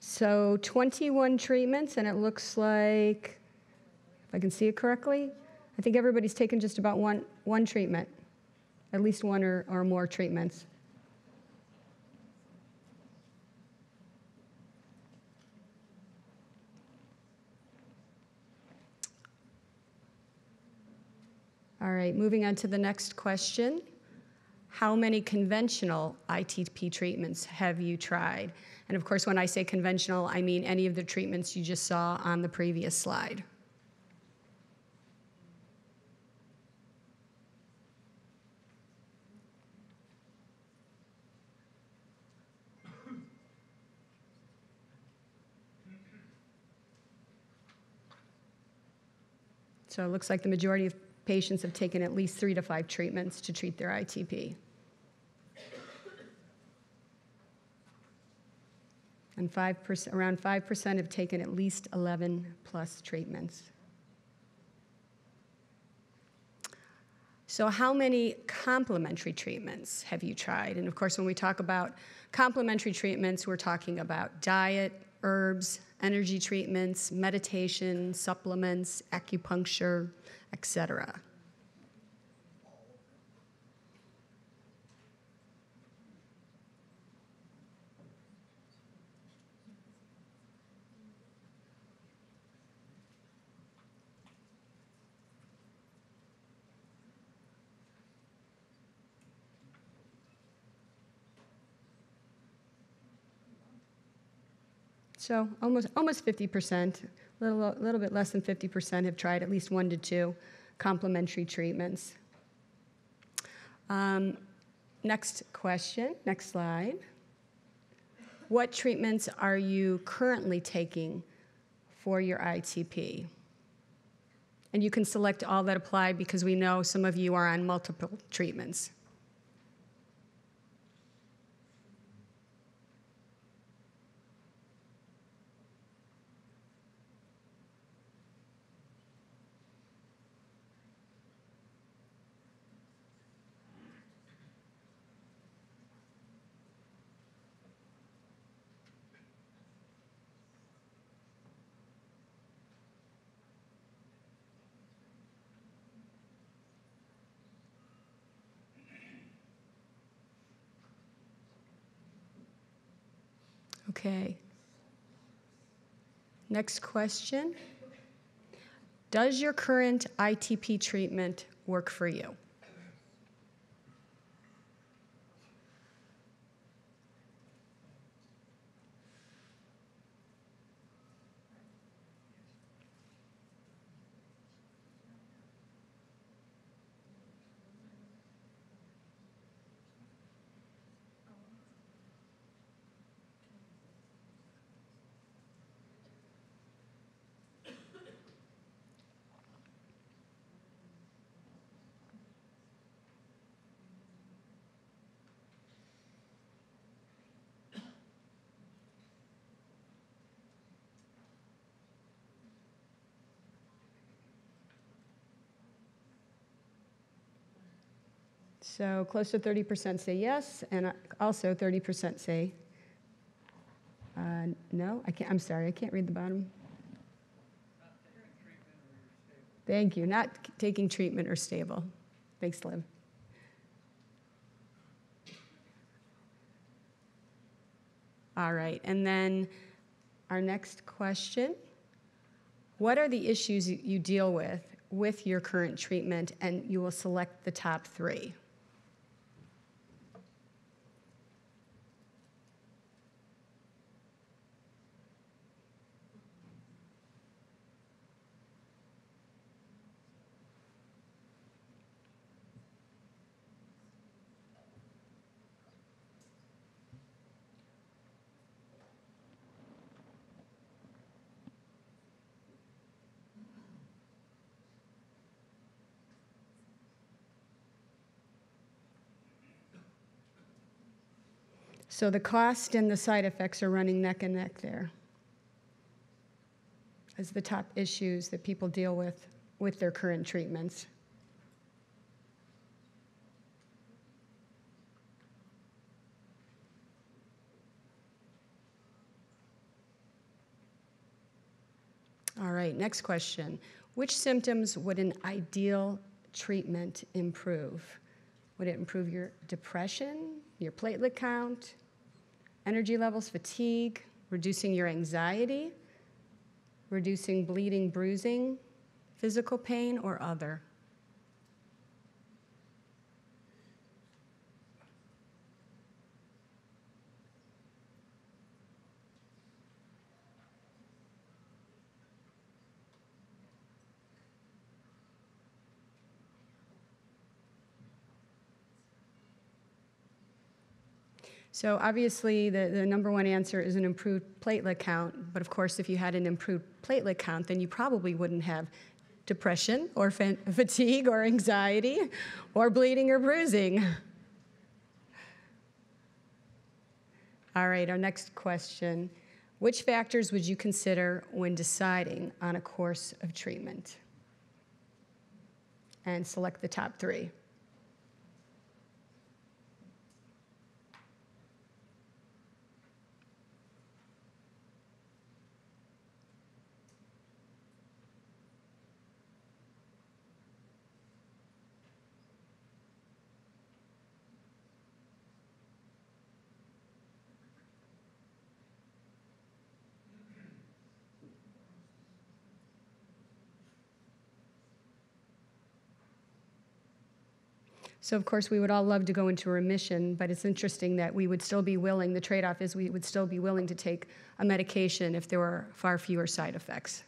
Speaker 1: So 21 treatments, and it looks like, if I can see it correctly, I think everybody's taken just about one treatment, at least one or more treatments. All right, moving on to the next question. How many conventional ITP treatments have you tried? And of course, when I say conventional, I mean any of the treatments you just saw on the previous slide. So it looks like the majority of patients have taken at least 3 to 5 treatments to treat their ITP. And around 5% have taken at least 11 plus treatments. So how many complementary treatments have you tried? And of course, when we talk about complementary treatments, we're talking about diet, herbs, energy treatments, meditation, supplements, acupuncture, etc. So almost 50%, a little bit less than 50% have tried at least 1 to 2 complementary treatments. Next question, next slide. What treatments are you currently taking for your ITP? And you can select all that apply because we know some of you are on multiple treatments. Okay. Next question. Does your current ITP treatment work for you? So close to 30% say yes, and also 30% say no. I'm sorry, I can't read the bottom. Thank you. Not taking treatment or stable. Thanks, Liv. All right, and then our next question. What are the issues you deal with your current treatment? And you will select the top 3. So the cost and the side effects are running neck and neck there as the top issues that people deal with their current treatments. All right, next question. Which symptoms would an ideal treatment improve? Would it improve your depression, your platelet count, energy levels, fatigue, reducing your anxiety, reducing bleeding, bruising, physical pain, or other? So obviously the number one answer is an improved platelet count, but of course if you had an improved platelet count, then you probably wouldn't have depression or fatigue or anxiety or bleeding or bruising. All right, our next question. Which factors would you consider when deciding on a course of treatment? And select the top 3. So of course we would all love to go into remission, but it's interesting that we would still be willing, the trade-off is we would still be willing to take a medication if there were far fewer side effects.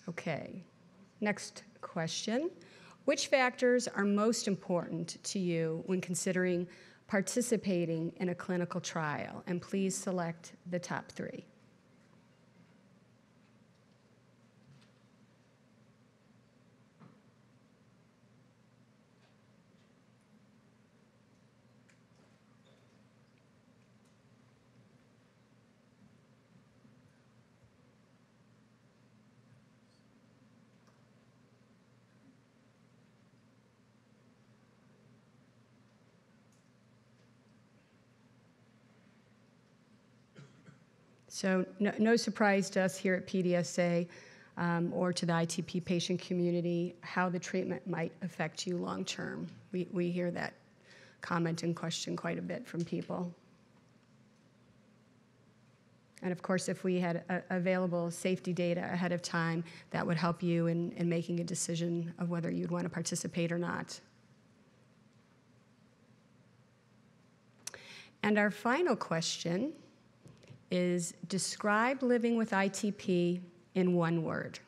Speaker 1: Okay, next question. Which factors are most important to you when considering participating in a clinical trial? And please select the top 3. So no surprise to us here at PDSA or to the ITP patient community how the treatment might affect you long term. We hear that comment and question quite a bit from people. And of course, if we had available safety data ahead of time, that would help you in making a decision of whether you'd want to participate or not. And our final question is, describe living with ITP in 1 word.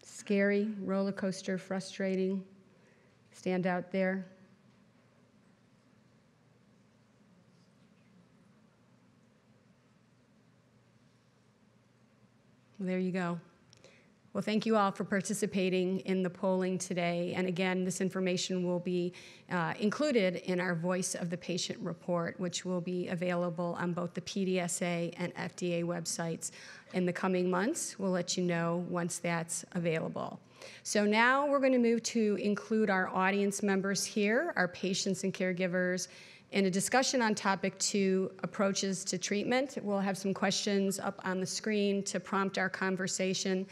Speaker 1: Scary, roller coaster, frustrating, stand out there? Well, there you go. Well, thank you all for participating in the polling today. And again, this information will be included in our Voice of the Patient report, which will be available on both the PDSA and FDA websites in the coming months. We'll let you know once that's available. So now we're going to move to include our audience members here, our patients and caregivers, in a discussion on topic 2, approaches to treatment. We'll have some questions up on the screen to prompt our conversation.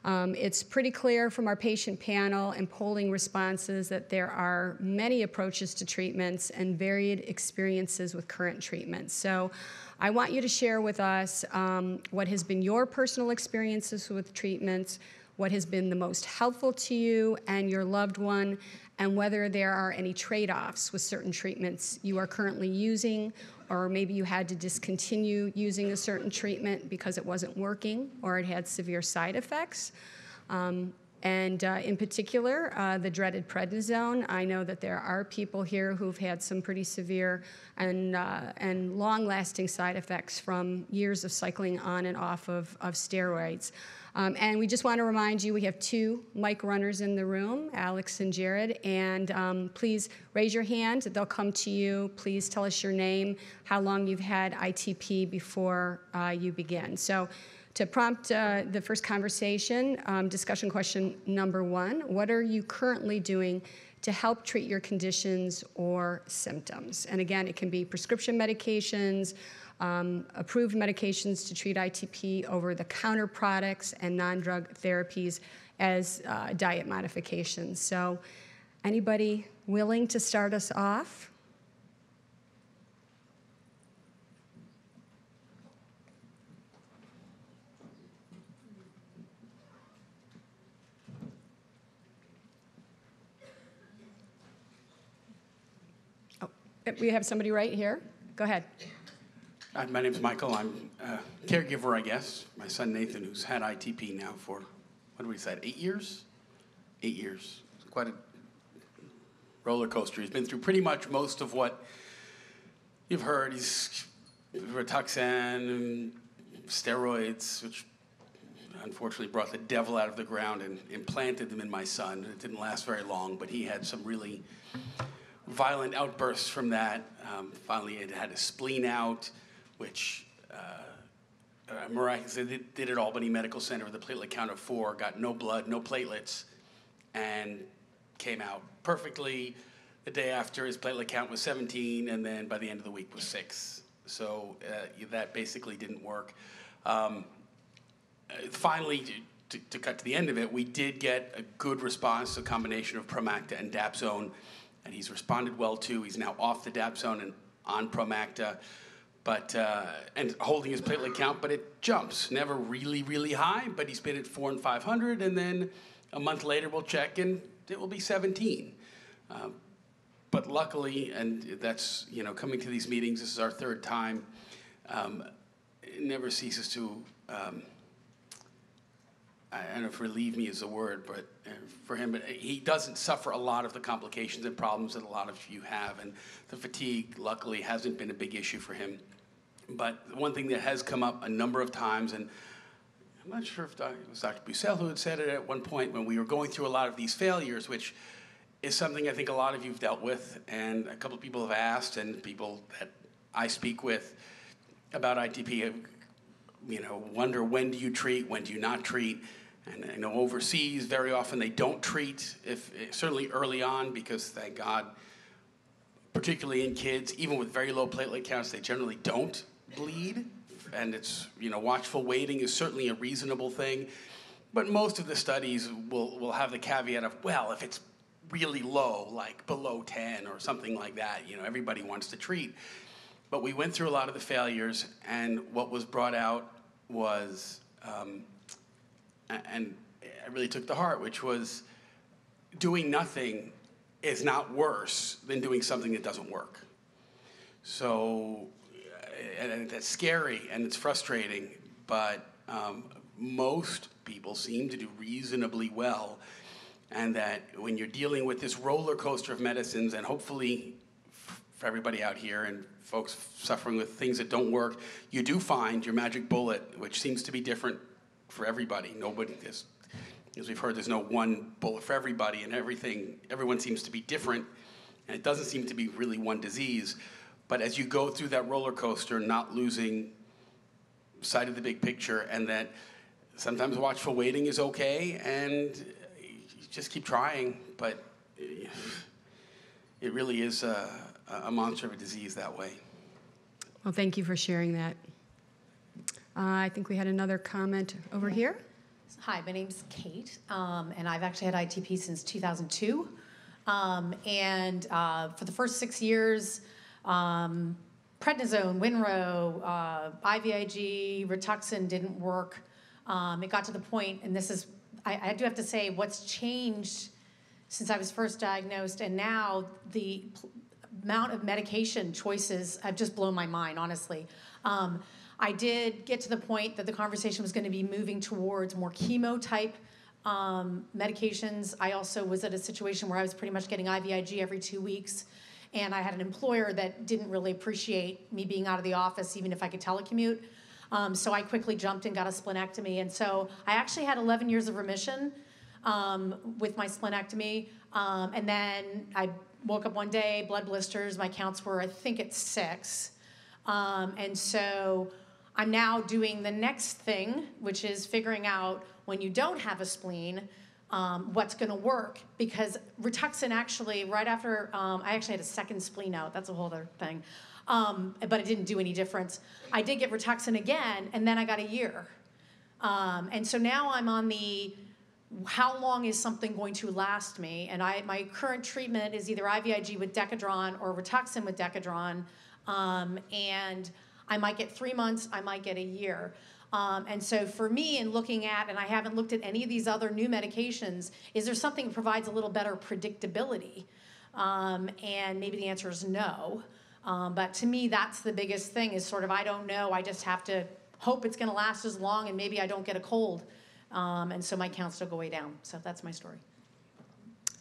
Speaker 1: It's pretty clear from our patient panel and polling responses that there are many approaches to treatments and varied experiences with current treatments. So I want you to share with us what has been your personal experiences with treatments, what has been the most helpful to you and your loved one, and whether there are any trade-offs with certain treatments you are currently using, or maybe you had to discontinue using a certain treatment because it wasn't working or it had severe side effects. In particular, the dreaded prednisone. I know that there are people here who've had some pretty severe and long-lasting side effects from years of cycling on and off of steroids. And we just want to remind you, we have 2 mic runners in the room, Alex and Jared, and please raise your hand. They'll come to you. Please tell us your name, how long you've had ITP before you begin. So to prompt the first conversation, discussion question number 1, what are you currently doing to help treat your conditions or symptoms? And again, it can be prescription medications, approved medications to treat ITP, over-the-counter products, and non-drug therapies as diet modifications. So anybody willing to start us off? Oh, we have somebody right here. Go ahead.
Speaker 6: My name's Michael. I'm a caregiver, I guess. My son Nathan, who's had ITP now for, what did we say, 8 years? 8 years. It's quite a roller coaster. He's been through pretty much most of what you've heard. He's Rituxan and steroids, which unfortunately brought the devil out of the ground and implanted them in my son. It didn't last very long, but he had some really violent outbursts from that. Finally, it had a spleen out, which miraculously did it at Albany Medical Center with a platelet count of 4, got no blood, no platelets, and came out perfectly. The day after, his platelet count was 17, and then by the end of the week was 6. So that basically didn't work. Finally, to cut to the end of it, we did get a good response to a combination of Promacta and Dapsone, and he's responded well too. He's now off the Dapsone and on Promacta, but and holding his platelet count, but it jumps. Never really, really high, but he's been at 400 and 500, and then a month later we'll check and it will be 17. But luckily, and that's, coming to these meetings, this is our 3rd time, it never ceases to, I don't know if relieve me is the word, but for him, he doesn't suffer a lot of the complications and problems that a lot of you have, and the fatigue, luckily, hasn't been a big issue for him. But one thing that has come up a number of times, and I'm not sure if it was Dr. Bucel who had said it at one point when we were going through a lot of these failures, which is something I think a lot of you have dealt with, and a couple of people have asked, and people that I speak with about ITP, wonder, when do you treat, when do you not treat? And I know overseas, very often they don't treat, certainly early on, because thank God, particularly in kids, even with very low platelet counts, they generally don't bleed. And it's, watchful waiting is certainly a reasonable thing. But most of the studies will have the caveat of, well, if it's really low, like below 10 or something like that, everybody wants to treat. But we went through a lot of the failures, and what was brought out was, and I really took to heart, which was doing nothing is not worse than doing something that doesn't work. So, and that's scary and it's frustrating, but most people seem to do reasonably well. And that when you're dealing with this roller coaster of medicines, and hopefully for everybody out here and folks suffering with things that don't work, you do find your magic bullet, which seems to be different for everybody. Nobody, as we've heard, there's no one bullet for everybody, and everyone seems to be different, and it doesn't seem to be really one disease. But as you go through that roller coaster, not losing sight of the big picture, and that sometimes watchful waiting is okay, and just keep trying, but it really is a monster of a disease that way.
Speaker 1: Well, thank you for sharing that. I think we had another comment over here.
Speaker 7: Hi, my name's Kate, and I've actually had ITP since 2002. For the first 6 years, prednisone, Winrow, IVIG, Rituxan didn't work. It got to the point, and this is, I do have to say, what's changed since I was first diagnosed and now, the amount of medication choices have just blown my mind, honestly. I did get to the point that the conversation was going to be moving towards more chemo-type medications. I also was at a situation where I was pretty much getting IVIG every 2 weeks, and I had an employer that didn't really appreciate me being out of the office, even if I could telecommute. So I quickly jumped and got a splenectomy. And so I actually had 11 years of remission with my splenectomy. And then I woke up one day, blood blisters. My counts were, I think, at 6. And so I'm now doing the next thing, which is figuring out when you don't have a spleen, what's going to work. Because Rituxan actually, right after, I actually had a second spleen out. That's a whole other thing. But it didn't do any difference. I did get Rituxan again, and then I got a year. And so now I'm on the, how long is something going to last me? And my current treatment is either IVIG with Decadron or Rituxan with Decadron. And I might get 3 months, I might get a year. And so for me, in looking at, and I haven't looked at any of these other new medications, is there something that provides a little better predictability? And maybe the answer is no. But to me, that's the biggest thing, is sort of, I don't know, I just have to hope it's going to last as long, and maybe I don't get a cold. And so my counts still go way down. So that's my story.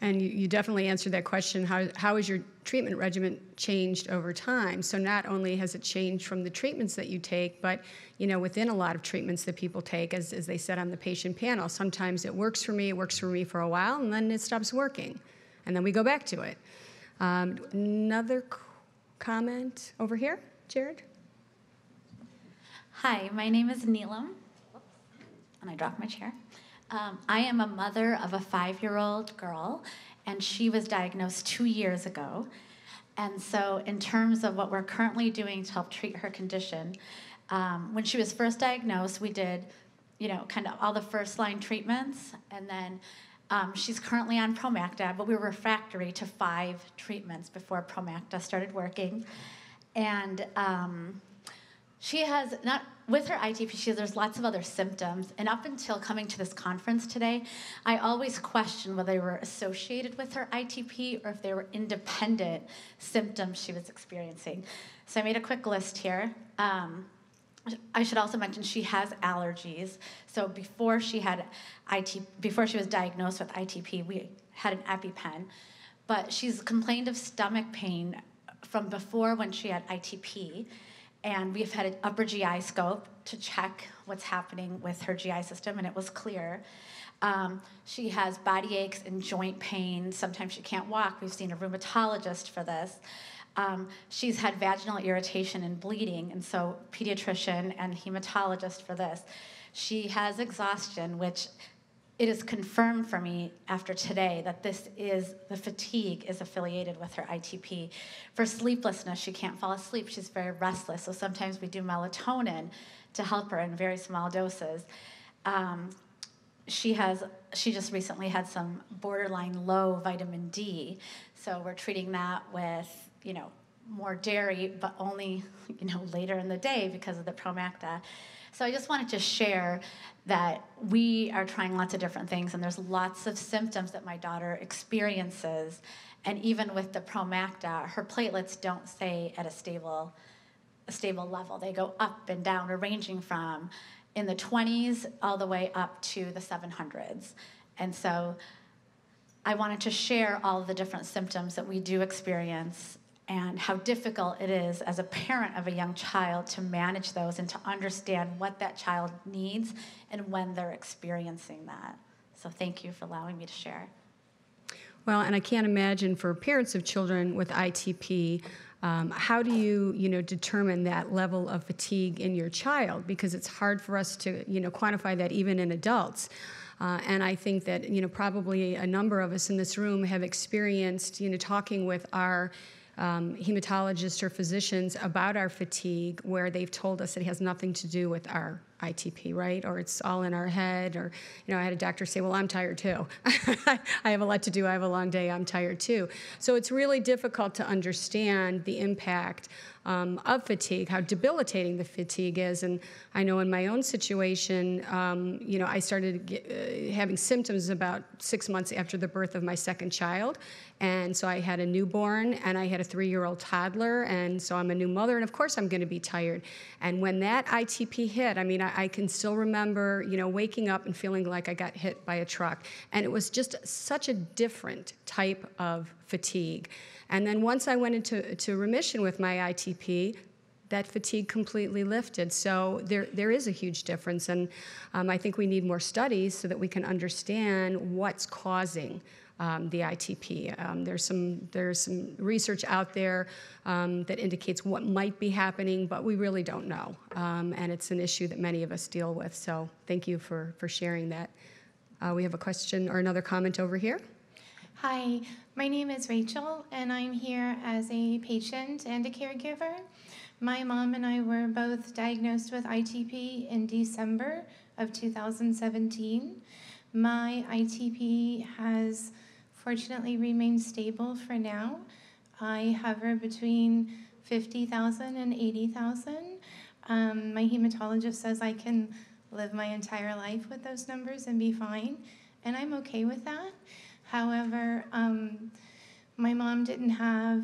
Speaker 1: And you definitely answered that question. How has your treatment regimen changed over time? So not only has it changed from the treatments that you take, but within a lot of treatments that people take, as they said on the patient panel, sometimes it works for me for a while, and then it stops working. And then we go back to it. Another comment? comment over here? Jared?
Speaker 8: Hi, my name is Neelam. And I dropped my chair. I am a mother of a 5-year-old girl, and she was diagnosed 2 years ago. And so in terms of what we're currently doing to help treat her condition, when she was first diagnosed, we did, kind of all the first-line treatments, and then she's currently on Promacta, but we were refractory to 5 treatments before Promacta started working. And she has not, with her ITP, there's lots of other symptoms. And up until coming to this conference today, I always questioned whether they were associated with her ITP or if they were independent symptoms she was experiencing. So I made a quick list here. I should also mention she has allergies. So before she was diagnosed with ITP, we had an EpiPen. But she's complained of stomach pain from before when she had ITP. And we've had an upper GI scope to check what's happening with her GI system, and it was clear. She has body aches and joint pain. Sometimes she can't walk. We've seen a rheumatologist for this. She's had vaginal irritation and bleeding, and so pediatrician and hematologist for this. She has exhaustion, which it is confirmed for me after today that the fatigue is affiliated with her ITP. For sleeplessness, she can't fall asleep. She's very restless, so sometimes we do melatonin to help her in very small doses. She just recently had some borderline low vitamin D, so we're treating that with, more dairy, but only, later in the day because of the Promacta. So I just wanted to share that we are trying lots of different things, and there's lots of symptoms that my daughter experiences. And even with the Promacta, her platelets don't stay at a stable level. They go up and down, ranging from in the 20s all the way up to the 700s. And so I wanted to share all of the different symptoms that we do experience and how difficult it is as a parent of a young child to manage those and to understand what that child needs and when they're experiencing that. So thank you for allowing me to share.
Speaker 1: Well, and I can't imagine for parents of children with ITP, how do you, determine that level of fatigue in your child? Because it's hard for us to, quantify that even in adults. And I think that, probably a number of us in this room have experienced, talking with our hematologists or physicians about our fatigue, where they've told us it has nothing to do with our ITP, right? Or it's all in our head, or, I had a doctor say, well, I'm tired too. I have a lot to do, I have a long day, I'm tired too. So it's really difficult to understand the impact of fatigue, how debilitating the fatigue is. And I know in my own situation, I started having symptoms about 6 months after the birth of my second child. And so I had a newborn, and I had a 3-year-old toddler, and so I'm a new mother, and of course I'm going to be tired. And when that ITP hit, I can still remember, waking up and feeling like I got hit by a truck. And it was just such a different type of fatigue. And then once I went into remission with my ITP, that fatigue completely lifted. So there is a huge difference, and I think we need more studies so that we can understand what's causing the ITP. There's some research out there that indicates what might be happening, but we really don't know. And it's an issue that many of us deal with. So thank you for sharing that. We have a question or another comment over here.
Speaker 9: Hi, my name is Rachel, and I'm here as a patient and a caregiver. My mom and I were both diagnosed with ITP in December of 2017. My ITP has fortunately remained stable for now. I hover between 50,000 and 80,000. My hematologist says I can live my entire life with those numbers and be fine, and I'm okay with that. However, my mom didn't have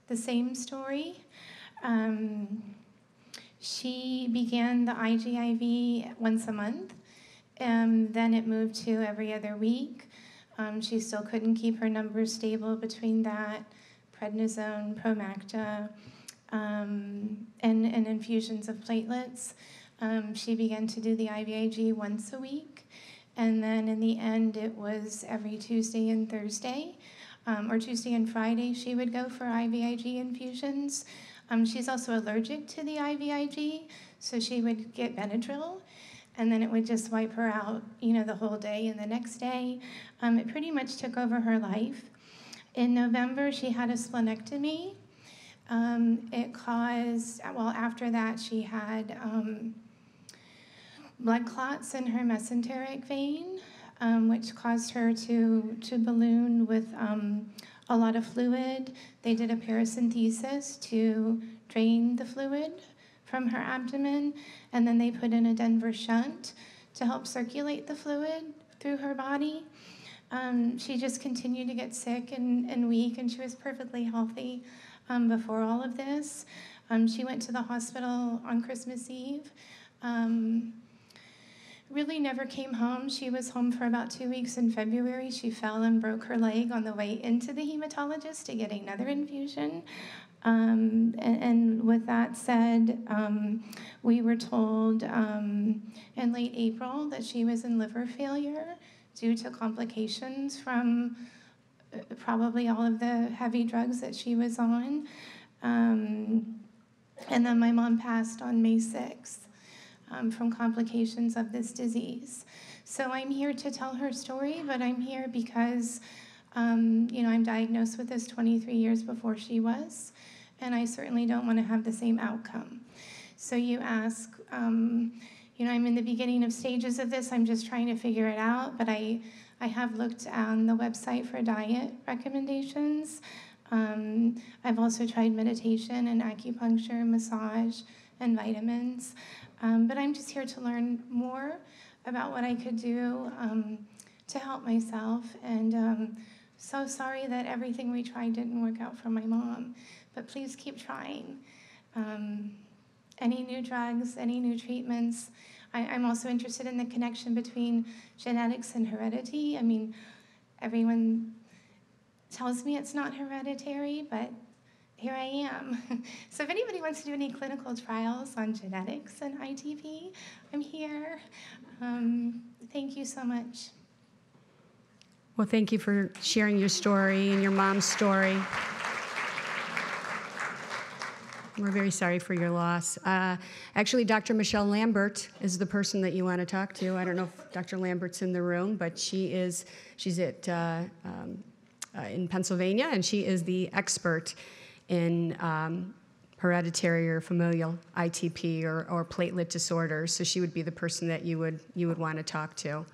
Speaker 9: the same story. She began the IGIV once a month, and then it moved to every other week. She still couldn't keep her numbers stable between that, prednisone, Promacta, and infusions of platelets. She began to do the IVIG once a week. And then in the end, it was every Tuesday and Thursday. or Tuesday and Friday, she would go for IVIG infusions. She's also allergic to the IVIG, so she would get Benadryl, and then it would just wipe her out, the whole day and the next day. It pretty much took over her life. In November, she had a splenectomy. It caused, after that, she had blood clots in her mesenteric vein, which caused her to balloon with a lot of fluid. They did a paracentesis to drain the fluid from her abdomen, and then they put in a Denver shunt to help circulate the fluid through her body. She just continued to get sick and weak, and she was perfectly healthy before all of this. She went to the hospital on Christmas Eve. Really never came home. She was home for about 2 weeks in February. She fell and broke her leg on the way into the hematologist to get another infusion. And with that said, we were told in late April that she was in liver failure due to complications from probably all of the heavy drugs that she was on. And then my mom passed on May 6th. From complications of this disease. So I'm here to tell her story, but I'm here because, I'm diagnosed with this 23 years before she was, and I certainly don't want to have the same outcome. So you ask, I'm in the beginning of stages of this, I'm just trying to figure it out, but I have looked on the website for diet recommendations. I've also tried meditation and acupuncture, massage, and vitamins. But I'm just here to learn more about what I could do to help myself. And so sorry that everything we tried didn't work out for my mom. But please keep trying. Any new drugs, any new treatments. I'm also interested in the connection between genetics and heredity. I mean, everyone tells me it's not hereditary, but here I am. So if anybody wants to do any clinical trials on genetics and ITP, I'm here. Thank you so much.
Speaker 1: Well, thank you for sharing your story and your mom's story. We're very sorry for your loss. Actually, Dr. Michelle Lambert is the person that you want to talk to. I don't know if Dr. Lambert's in the room, but she's at in Pennsylvania, and she is the expert in hereditary or familial ITP or platelet disorders. So she would be the person that you would want to talk to.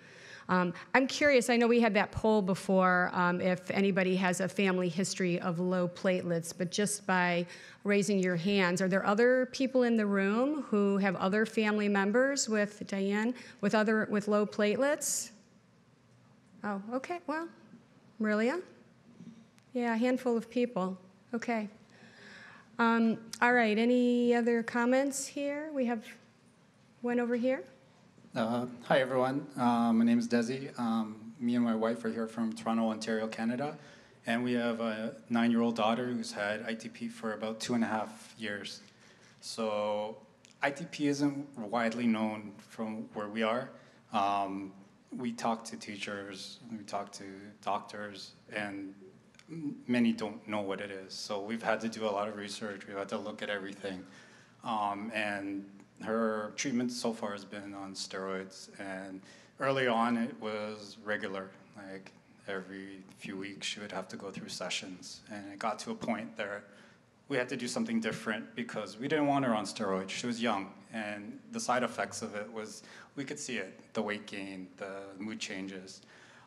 Speaker 1: I'm curious, I know we had that poll before, if anybody has a family history of low platelets, but just by raising your hands, are there other people in the room who have other family members with Diane, with low platelets? Oh, okay, well, really? Yeah, a handful of people. Okay. All right, any other comments here? We have one over here.
Speaker 10: Hi, everyone. My name is Desi. Me and my wife are here from Toronto, Ontario, Canada. And we have a 9-year-old daughter who's had ITP for about 2.5 years. So ITP isn't widely known from where we are. We talk to teachers, we talk to doctors, and many don't know what it is. So we've had to do a lot of research. We've had to look at everything. And her treatment so far has been on steroids. And early on, it was regular. Like every few weeks, she would have to go through sessions. And it got to a point there we had to do something different because we didn't want her on steroids. She was young. And the side effects of it was, we could see it, the weight gain, the mood changes.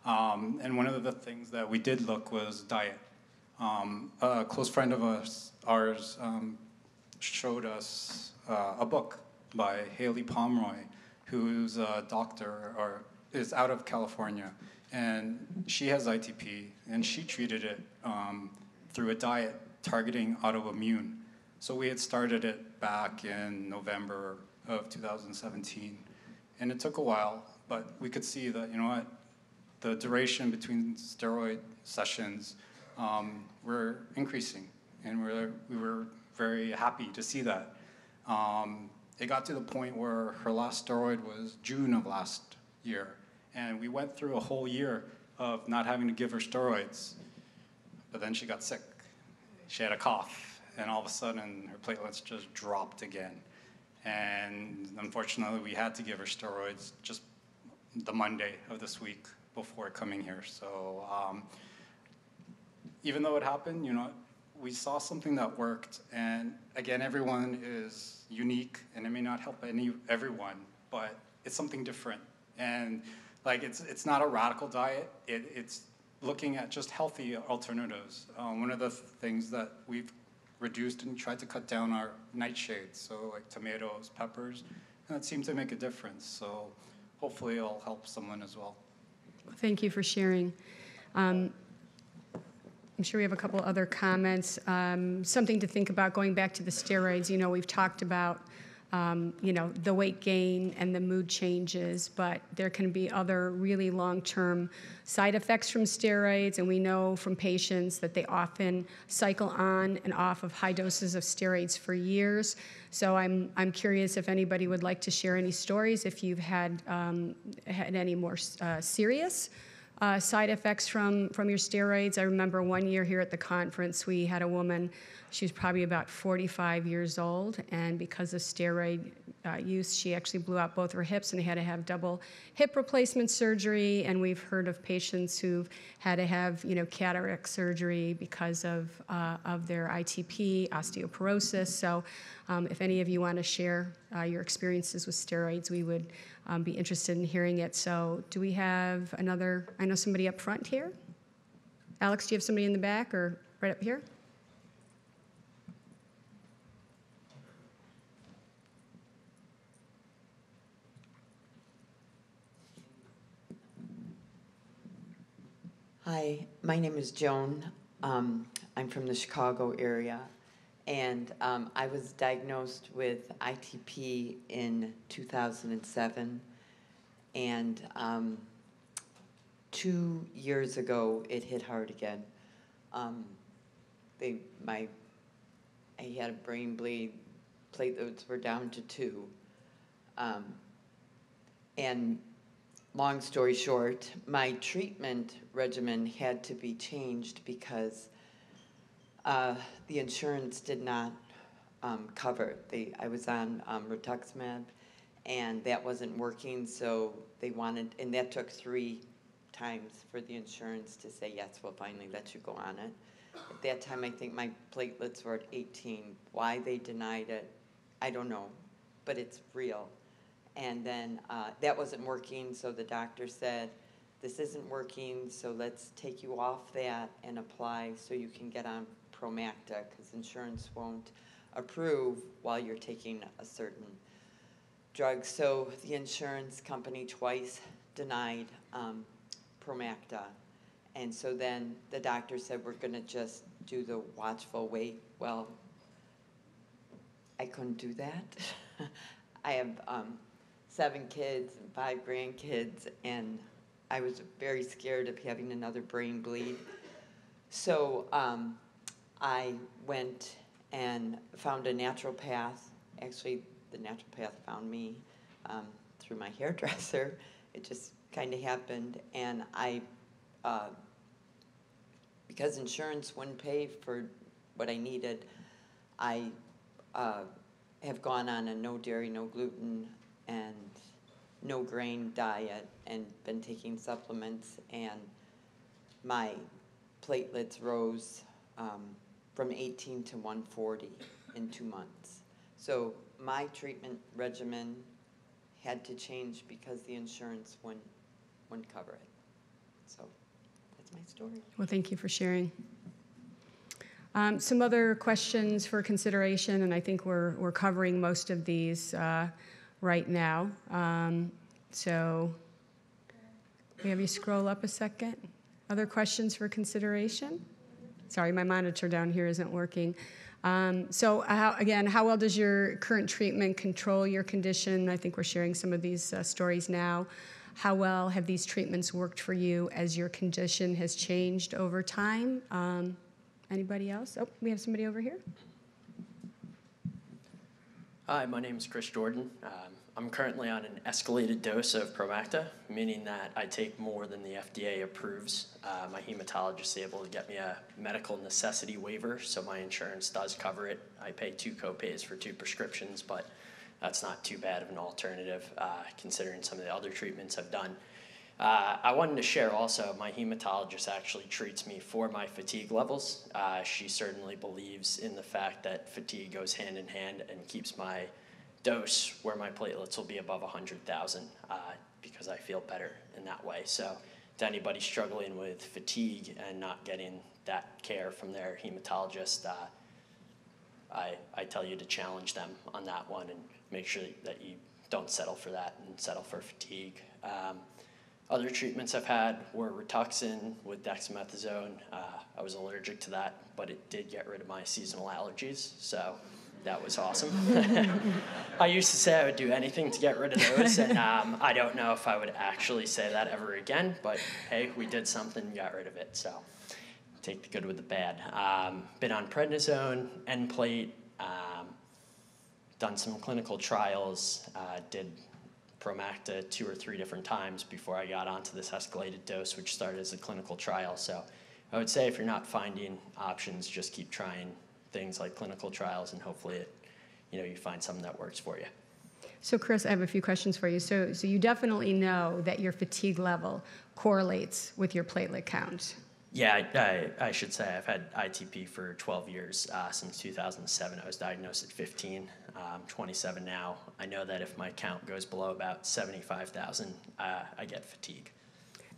Speaker 10: And one of the things that we did look was diet. A close friend of ours showed us a book by Haley Pomeroy, who's a doctor or is out of California. And she has ITP, and she treated it through a diet targeting autoimmune. So we had started it back in November of 2017. And it took a while, but we could see that, you know what, the duration between steroid sessions were increasing, and we were very happy to see that. It got to the point where her last steroid was June of last year, and we went through a whole year of not having to give her steroids. but then she got sick. She had a cough, and all of a sudden her platelets just dropped again. And unfortunately, we had to give her steroids just the Monday of this week before coming here. So even though it happened, we saw something that worked. And again, everyone is unique, and it may not help everyone, but it's something different. And like it's not a radical diet. It's looking at just healthy alternatives. One of the things that we've reduced and tried to cut down our nightshades, so like tomatoes, peppers, and that seemed to make a difference. So hopefully it'll help someone as well.
Speaker 1: Thank you for sharing. I'm sure we have a couple other comments. Something to think about going back to the steroids. We've talked about the weight gain and the mood changes, but there can be other really long-term side effects from steroids, and we know from patients that they often cycle on and off of high doses of steroids for years. So I'm curious if anybody would like to share any stories, if you've had any more serious side effects from your steroids. I remember one year here at the conference, we had a woman, she was probably about 45 years old, and because of steroid use, she actually blew out both her hips and had to have double hip replacement surgery. And we've heard of patients who've had to have, cataract surgery because of their ITP, osteoporosis. So if any of you want to share your experiences with steroids, we would be interested in hearing it. So do we have another, I know somebody up front here. Alex, do you have somebody in the back or right up here?
Speaker 11: Hi, my name is Joan. I'm from the Chicago area, and I was diagnosed with ITP in 2007, and 2 years ago it hit hard again. I had a brain bleed, platelets were down to 2, and long story short, my treatment regimen had to be changed because the insurance did not cover. I was on rituximab, and that wasn't working, so they wanted, and that took 3 times for the insurance to say, yes, we'll finally let you go on it. At that time, I think my platelets were at 18. Why they denied it, I don't know, but it's real. And then that wasn't working, so the doctor said, this isn't working, so let's take you off that and apply so you can get on Promacta, because insurance won't approve while you're taking a certain drug. So the insurance company twice denied Promacta. And so then the doctor said, we're going to just do the watchful wait. Well, I couldn't do that. I have 7 kids and 5 grandkids, and I was very scared of having another brain bleed. So I went and found a naturopath. Actually, the naturopath found me through my hairdresser. It just kind of happened, and because insurance wouldn't pay for what I needed, I have gone on a no dairy, no gluten, and no grain diet, and been taking supplements, and my platelets rose from 18 to 140 in 2 months. So my treatment regimen had to change because the insurance wouldn't cover it. So that's my story.
Speaker 1: Well, thank you for sharing. Some other questions for consideration, and I think we're covering most of these right now. So we have you scroll up a second. Other questions for consideration? Sorry, my monitor down here isn't working. So how well does your current treatment control your condition? I think we're sharing some of these stories now. How well have these treatments worked for you as your condition has changed over time? Anybody else? Oh, we have somebody over here.
Speaker 12: Hi, my name is Chris Jordan. I'm currently on an escalated dose of Promacta, meaning that I take more than the FDA approves. My hematologist is able to get me a medical necessity waiver, so my insurance does cover it. I pay 2 copays for 2 prescriptions, but that's not too bad of an alternative considering some of the other treatments I've done. I wanted to share also, my hematologist actually treats me for my fatigue levels. She certainly believes in the fact that fatigue goes hand in hand and keeps my dose where my platelets will be above 100,000 because I feel better in that way. So to anybody struggling with fatigue and not getting that care from their hematologist, I tell you to challenge them on that one and make sure that you don't settle for that and settle for fatigue. Other treatments I've had were Rituxan with dexamethasone. I was allergic to that, but it did get rid of my seasonal allergies, so that was awesome. I used to say I would do anything to get rid of those, and I don't know if I would actually say that ever again, but hey, we did something and got rid of it, so take the good with the bad. Been on prednisone, Nplate, done some clinical trials, did Promacta 2 or 3 different times before I got onto this escalated dose, which started as a clinical trial. So I would say if you're not finding options, just keep trying things like clinical trials, and hopefully you find something that works for you.
Speaker 1: So Chris, I have a few questions for you. So you definitely know that your fatigue level correlates with your platelet count.
Speaker 12: Yeah, I should say I've had ITP for 12 years, since 2007. I was diagnosed at 15, 27 now. I know that if my count goes below about 75,000, I get fatigue.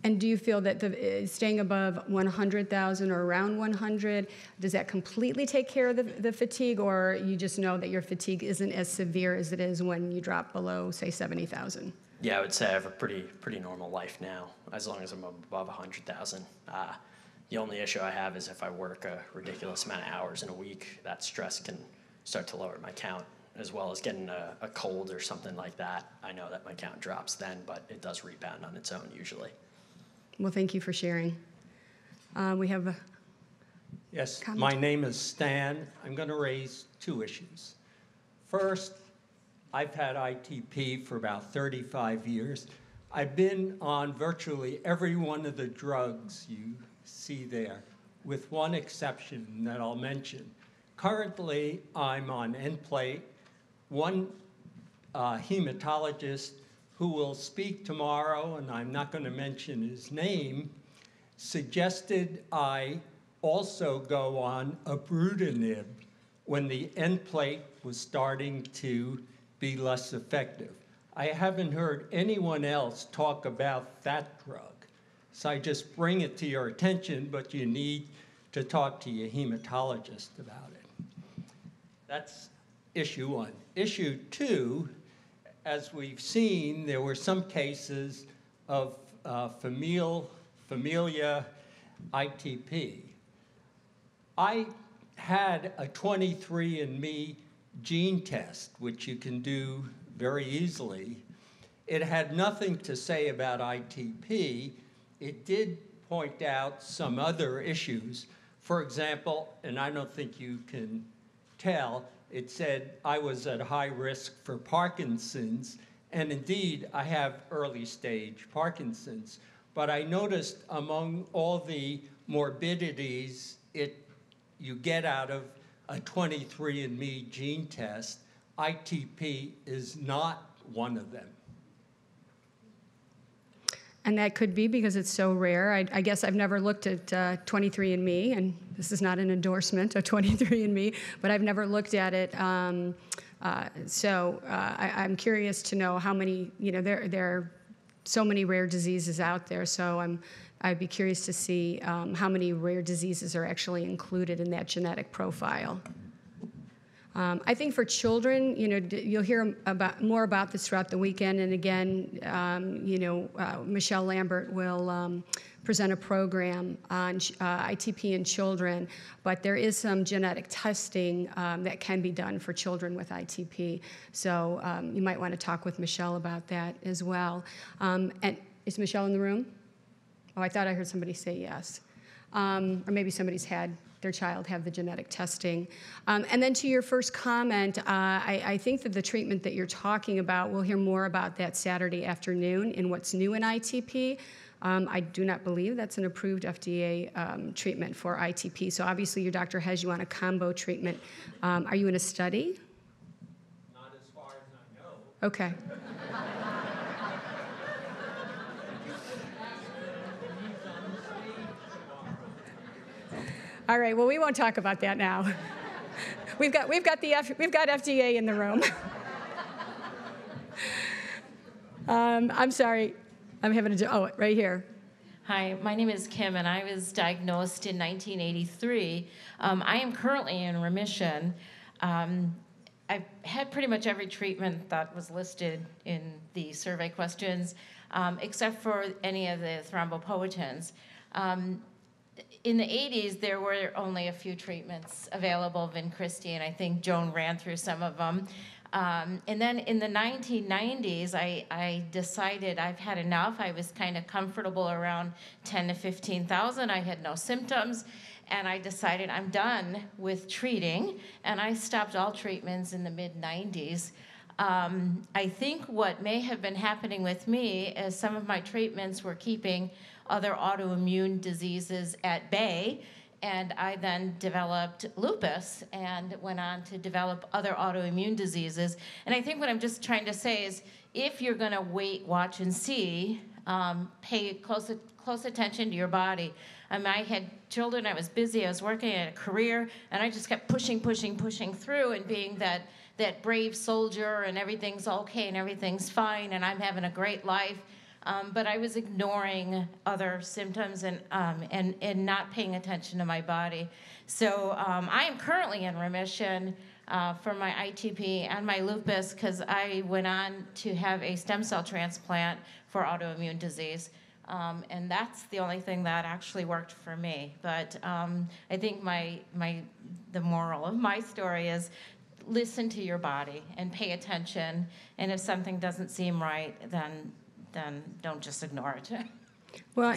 Speaker 1: And do you feel that staying above 100,000 or around 100, does that completely take care of the fatigue, or you just know that your fatigue isn't as severe as it is when you drop below, say, 70,000?
Speaker 12: Yeah, I would say I have a pretty normal life now, as long as I'm above 100,000. The only issue I have is if I work a ridiculous amount of hours in a week, that stress can start to lower my count, as well as getting a cold or something like that. I know that my count drops then, but it does rebound on its own usually.
Speaker 1: Well, thank you for sharing. We have a
Speaker 13: Yes,
Speaker 1: comment.
Speaker 13: my name is Stan. I'm going to raise 2 issues. First, I've had ITP for about 35 years. I've been on virtually every one of the drugs you see there, with one exception that I'll mention. Currently, I'm on Nplate. One hematologist who will speak tomorrow, and I'm not going to mention his name, suggested I also go on ibrutinib when the Nplate was starting to be less effective. I haven't heard anyone else talk about that drug. So I just bring it to your attention, but you need to talk to your hematologist about it. That's issue 1. Issue 2, as we've seen, there were some cases of familial ITP. I had a 23andMe gene test, which you can do very easily. It had nothing to say about ITP. It did point out some other issues. For example, and I don't think you can tell, it said I was at high risk for Parkinson's, and indeed I have early stage Parkinson's. But I noticed among all the morbidities you get out of a 23andMe gene test, ITP is not one of them.
Speaker 1: And that could be because it's so rare. I guess I've never looked at 23andMe, and this is not an endorsement of 23andMe, but I've never looked at it. So I'm curious to know how many, there are so many rare diseases out there, so I'd be curious to see how many rare diseases are actually included in that genetic profile. I think for children, you'll hear more about this throughout the weekend. And again, Michelle Lambert will present a program on ITP in children. But there is some genetic testing that can be done for children with ITP. So you might want to talk with Michelle about that as well. And is Michelle in the room? Oh, I thought I heard somebody say yes. Or maybe somebody's had their child have the genetic testing. And then to your first comment, I think that the treatment that you're talking about, we'll hear more about that Saturday afternoon in What's New in ITP. I do not believe that's an approved FDA treatment for ITP. So obviously your doctor has you on a combo treatment. Are you in a study?
Speaker 13: Not as far as I know.
Speaker 1: Okay. All right, well, we won't talk about that now. We've got FDA in the room. I'm sorry. I'm having right here.
Speaker 14: Hi, my name is Kim, and I was diagnosed in 1983. I am currently in remission. I've had pretty much every treatment that was listed in the survey questions, except for any of the thrombopoietins. In the 80s, there were only a few treatments available, Vincristi, and I think Joan ran through some of them. And then in the 1990s, I decided I've had enough. I was kind of comfortable around 10 to 15,000. I had no symptoms, and I decided I'm done with treating, and I stopped all treatments in the mid-90s. I think what may have been happening with me is some of my treatments were keeping other autoimmune diseases at bay, and I then developed lupus and went on to develop other autoimmune diseases. And I think what I'm just trying to say is, if you're gonna wait, watch, and see, pay close attention to your body. I had children, I was busy, I was working at a career, and I just kept pushing through and being that brave soldier, and everything's okay and everything's fine and I'm having a great life. But I was ignoring other symptoms and not paying attention to my body. So I am currently in remission for my ITP and my lupus, because I went on to have a stem cell transplant for autoimmune disease. And that's the only thing that actually worked for me. But I think the moral of my story is, listen to your body and pay attention. And if something doesn't seem right, then don't just ignore it.
Speaker 1: Well,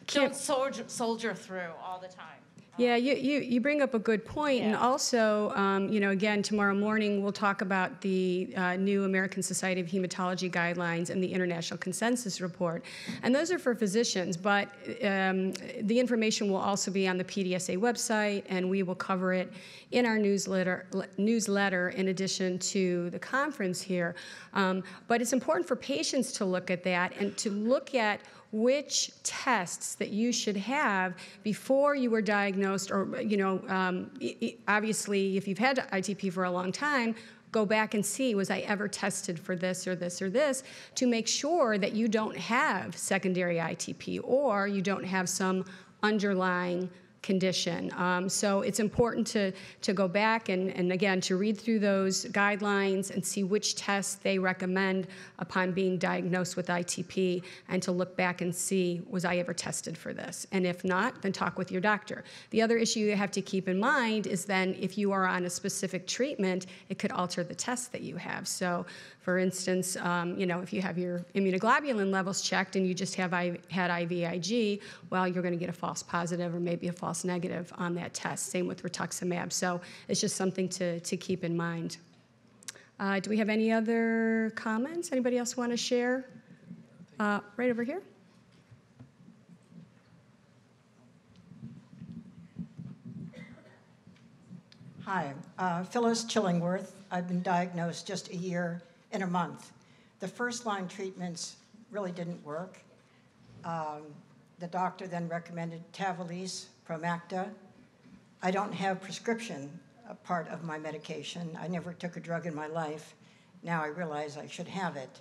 Speaker 14: don't soldier through all the time.
Speaker 1: Yeah, you bring up a good point.
Speaker 14: Yeah.
Speaker 1: And also, again, tomorrow morning we'll talk about the new American Society of Hematology guidelines and the International Consensus Report. And those are for physicians, but the information will also be on the PDSA website, and we will cover it in our newsletter in addition to the conference here. But it's important for patients to look at that and to look at which tests that you should have before you were diagnosed, or obviously if you've had ITP for a long time, go back and see, was I ever tested for this or this or this, to make sure that you don't have secondary ITP or you don't have some underlying condition. So it's important to go back and again, to read through those guidelines and see which tests they recommend upon being diagnosed with ITP, and to look back and see, was I ever tested for this? And if not, then talk with your doctor. The other issue you have to keep in mind is then if you are on a specific treatment, it could alter the test that you have. So for instance, if you have your immunoglobulin levels checked and you just had IVIG, well, you're going to get a false positive or maybe a false negative on that test. Same with rituximab. So it's just something to keep in mind. Do we have any other comments? Anybody else want to share? Right over here.
Speaker 15: Hi, Phyllis Chillingworth. I've been diagnosed just a year and a month. The first-line treatments really didn't work. The doctor then recommended Tavalisse, Promacta. I don't have prescription part of my medication. I never took a drug in my life. Now I realize I should have it.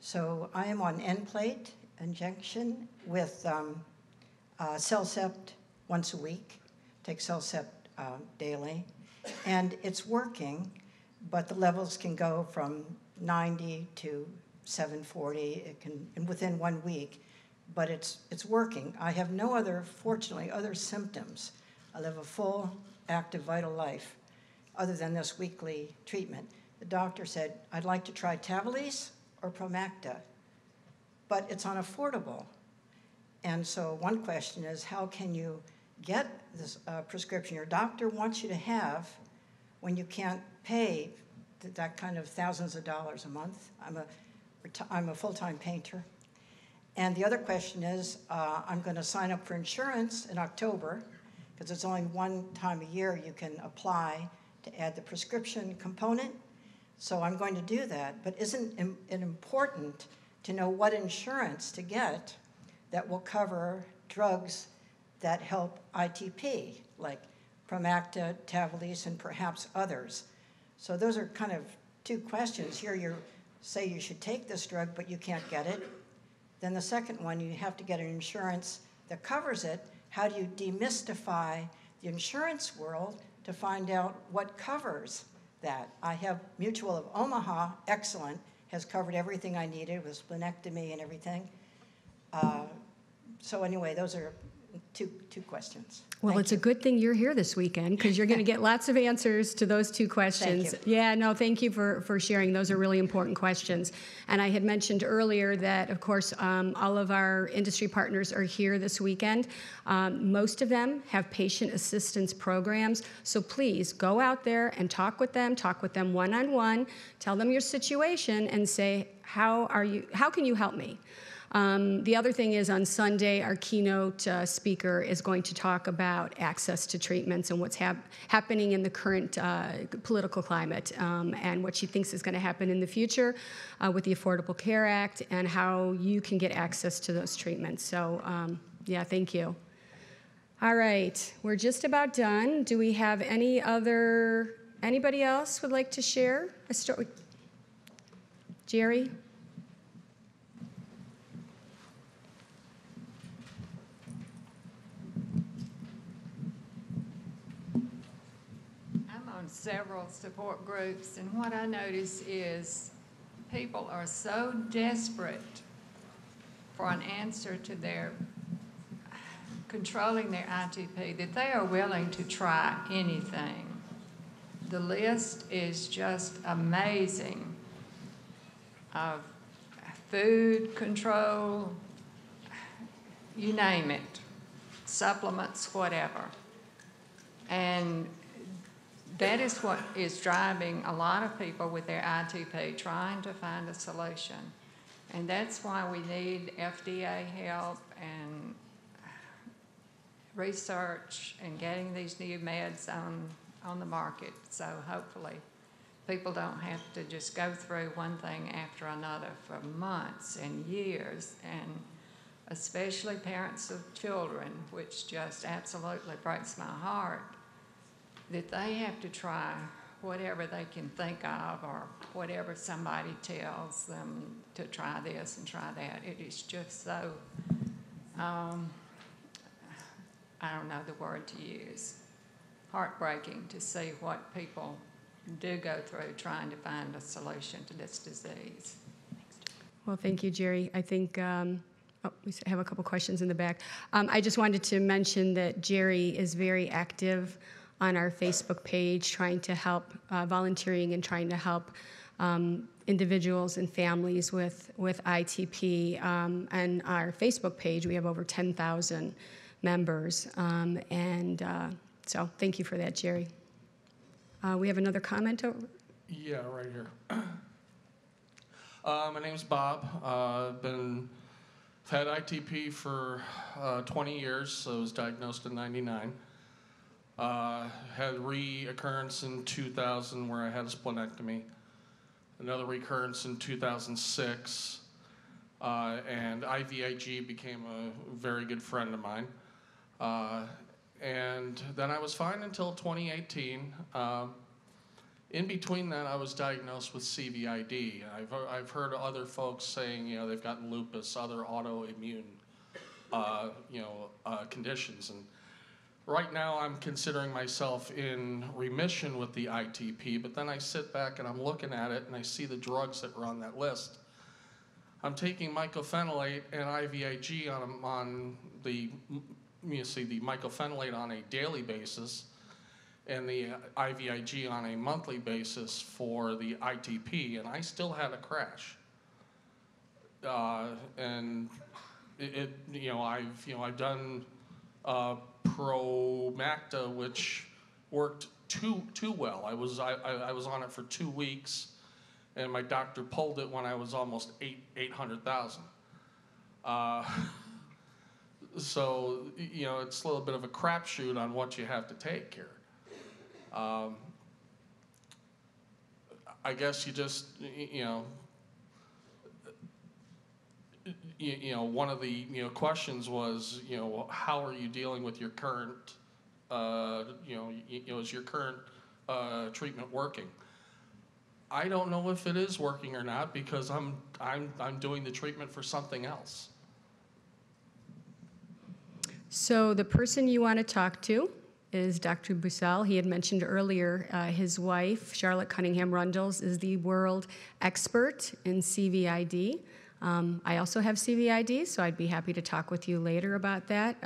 Speaker 15: So I am on N-plate injection with Cellcept once a week. Take Cellcept daily. And it's working, but the levels can go from 90 to 740. It can, and within 1 week. But it's working. I have no other, fortunately, other symptoms. I live a full, active, vital life other than this weekly treatment. The doctor said, I'd like to try Tavalisse or Promacta, but it's unaffordable. And so one question is, how can you get this prescription your doctor wants you to have when you can't pay that kind of thousands of dollars a month. I'm a full-time painter. And the other question is, I'm going to sign up for insurance in October, because it's only one time a year you can apply to add the prescription component. So I'm going to do that. But isn't it important to know what insurance to get that will cover drugs that help ITP, like Promacta, Tavalisse, and perhaps others? So those are kind of two questions. Here you say you should take this drug, but you can't get it. Then the second one, you have to get an insurance that covers it. How do you demystify the insurance world to find out what covers that? I have Mutual of Omaha, excellent, has covered everything I needed with splenectomy and everything. So anyway, those are two questions.
Speaker 1: Well, it's a good thing you're here this weekend, because you're going to get lots of answers to those two questions.
Speaker 15: Thank you.
Speaker 1: Yeah, no, thank you for sharing. Those are really important questions. And I had mentioned earlier that, of course, all of our industry partners are here this weekend. Most of them have patient assistance programs. So please go out there and talk with them one-on-one, tell them your situation and say, how can you help me? The other thing is, on Sunday, our keynote speaker is going to talk about access to treatments and what's happening in the current political climate, and what she thinks is going to happen in the future with the Affordable Care Act and how you can get access to those treatments. So, yeah, thank you. All right, we're just about done. Do we have anybody else would like to share? Let's start with Jerry.
Speaker 16: Several support groups, and what I notice is people are so desperate for an answer to their controlling their ITP that they are willing to try anything. The list is just amazing of food control, you name it, supplements, whatever. And that is what is driving a lot of people with their ITP, trying to find a solution. And that's why we need FDA help and research and getting these new meds on the market. So hopefully people don't have to just go through one thing after another for months and years, and especially parents of children, which just absolutely breaks my heart, that they have to try whatever they can think of or whatever somebody tells them to try this and try that. It is just so, I don't know the word to use, heartbreaking to see what people do go through trying to find a solution to this disease.
Speaker 1: Well, thank you, Jerry. I think we have a couple questions in the back. I just wanted to mention that Jerry is very active on our Facebook page, trying to help, volunteering and trying to help individuals and families with ITP. And our Facebook page, we have over 10,000 members. So thank you for that, Jerry. We have another comment over.
Speaker 17: Yeah, right here. My name's Bob. I've had ITP for 20 years, so I was diagnosed in '99. Had reoccurrence in 2000 where I had a splenectomy, another recurrence in 2006, and IVIG became a very good friend of mine. And then I was fine until 2018. In between that, I was diagnosed with CVID. I've heard other folks saying, they've gotten lupus, other autoimmune, conditions. And right now, I'm considering myself in remission with the ITP, but then I sit back and I'm looking at it and I see the drugs that were on that list. I'm taking mycophenolate and IVIG on the mycophenolate on a daily basis and the IVIG on a monthly basis for the ITP, and I still had a crash. And I've done Promacta, which worked too well. I was on it for 2 weeks, and my doctor pulled it when I was almost 800,000. So it's a little bit of a crapshoot on what you have to take here. I guess you just one of the questions was how are you dealing with your current is your current treatment working? I don't know if it is working or not because I'm doing the treatment for something else.
Speaker 1: So the person you want to talk to is Dr. Bussell. He had mentioned earlier his wife, Charlotte Cunningham Rundles, is the world expert in CVID. I also have CVID, so I'd be happy to talk with you later about that.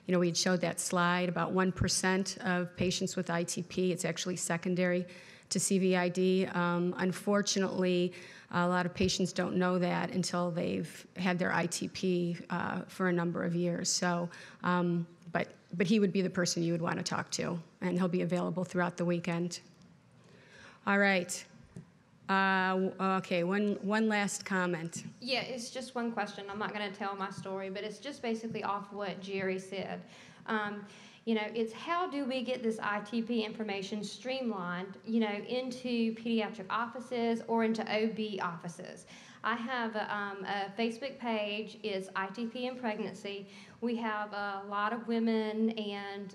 Speaker 1: We had showed that slide, about 1% of patients with ITP, it's actually secondary to CVID. Unfortunately, a lot of patients don't know that until they've had their ITP for a number of years. So, but he would be the person you would want to talk to, and he'll be available throughout the weekend. All right. Okay, one last comment.
Speaker 18: Yeah, it's just one question. I'm not going to tell my story, but it's just basically off what Jerry said. It's how do we get this ITP information streamlined, into pediatric offices or into OB offices. I have a Facebook page, it's ITP and Pregnancy. We have a lot of women and,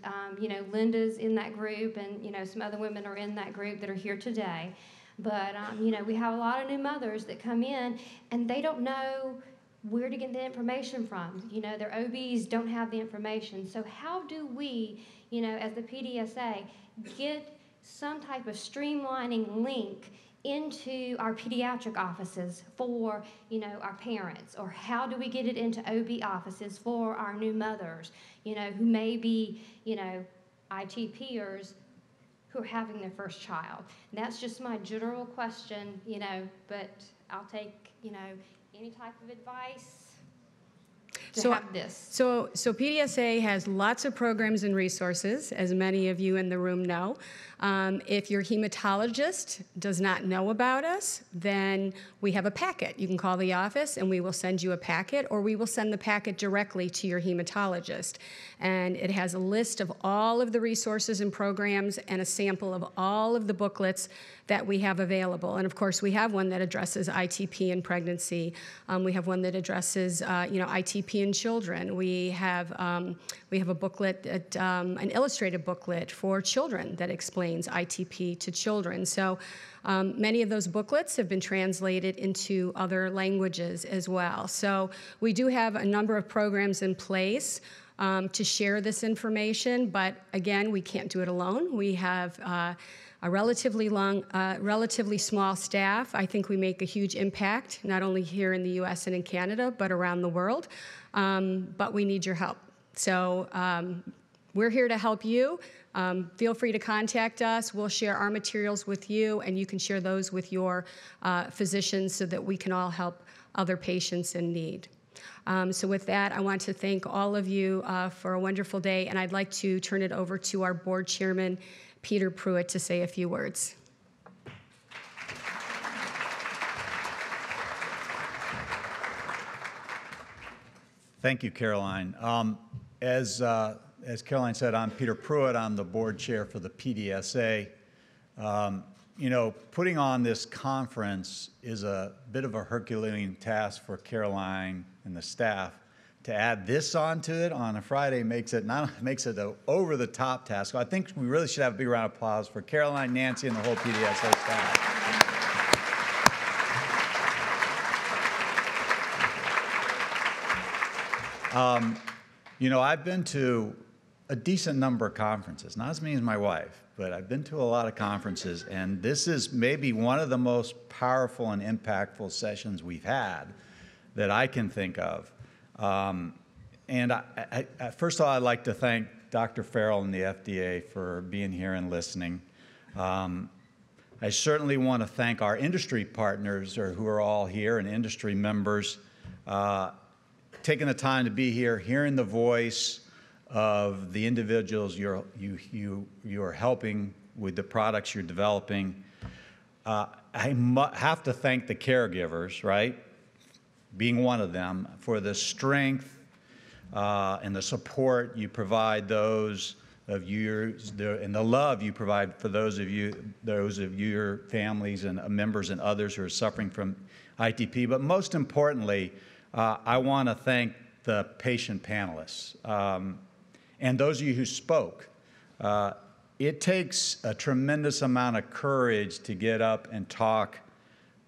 Speaker 18: Linda's in that group and, some other women are in that group that are here today. But, we have a lot of new mothers that come in and they don't know where to get the information from. Their OBs don't have the information. So how do we, as the PDSA, get some type of streamlining link into our pediatric offices for, our parents? Or how do we get it into OB offices for our new mothers, who may be, ITPers who are having their first child? And that's just my general question, but I'll take, any type of advice to have this.
Speaker 1: So PDSA has lots of programs and resources, as many of you in the room know. If your hematologist does not know about us, then we have a packet. You can call the office and we will send you a packet, or we will send the packet directly to your hematologist. And it has a list of all of the resources and programs and a sample of all of the booklets that we have available. And of course, we have one that addresses ITP and pregnancy. We have one that addresses, ITP in children. We have a booklet, an illustrated booklet for children that explains ITP to children. So many of those booklets have been translated into other languages as well. So we do have a number of programs in place to share this information, but again, we can't do it alone. We have a relatively small staff. I think we make a huge impact, not only here in the US and in Canada, but around the world. But we need your help. So we're here to help you. Feel free to contact us. We'll share our materials with you, and you can share those with your physicians so that we can all help other patients in need. So with that, I want to thank all of you for a wonderful day, and I'd like to turn it over to our board chairman, Peter Pruitt, to say a few words.
Speaker 19: Thank you, Caroline. As Caroline said, I'm Peter Pruitt. I'm the board chair for the PDSA. Putting on this conference is a bit of a Herculean task for Caroline and the staff. To add this onto it on a Friday makes it an over-the-top task. So I think we really should have a big round of applause for Caroline, Nancy, and the whole PDSA staff. I've been to a decent number of conferences, not as many as my wife, but I've been to a lot of conferences, and this is maybe one of the most powerful and impactful sessions we've had that I can think of. First of all, I'd like to thank Dr. Farrell and the FDA for being here and listening. I certainly want to thank our industry partners who are all here and industry members, taking the time to be here, hearing the voice of the individuals you're helping with the products you're developing. I have to thank the caregivers, right? Being one of them, for the strength and the support you provide those of you, and the love you provide for those of your families and members and others who are suffering from ITP. But most importantly, I want to thank the patient panelists and those of you who spoke. It takes a tremendous amount of courage to get up and talk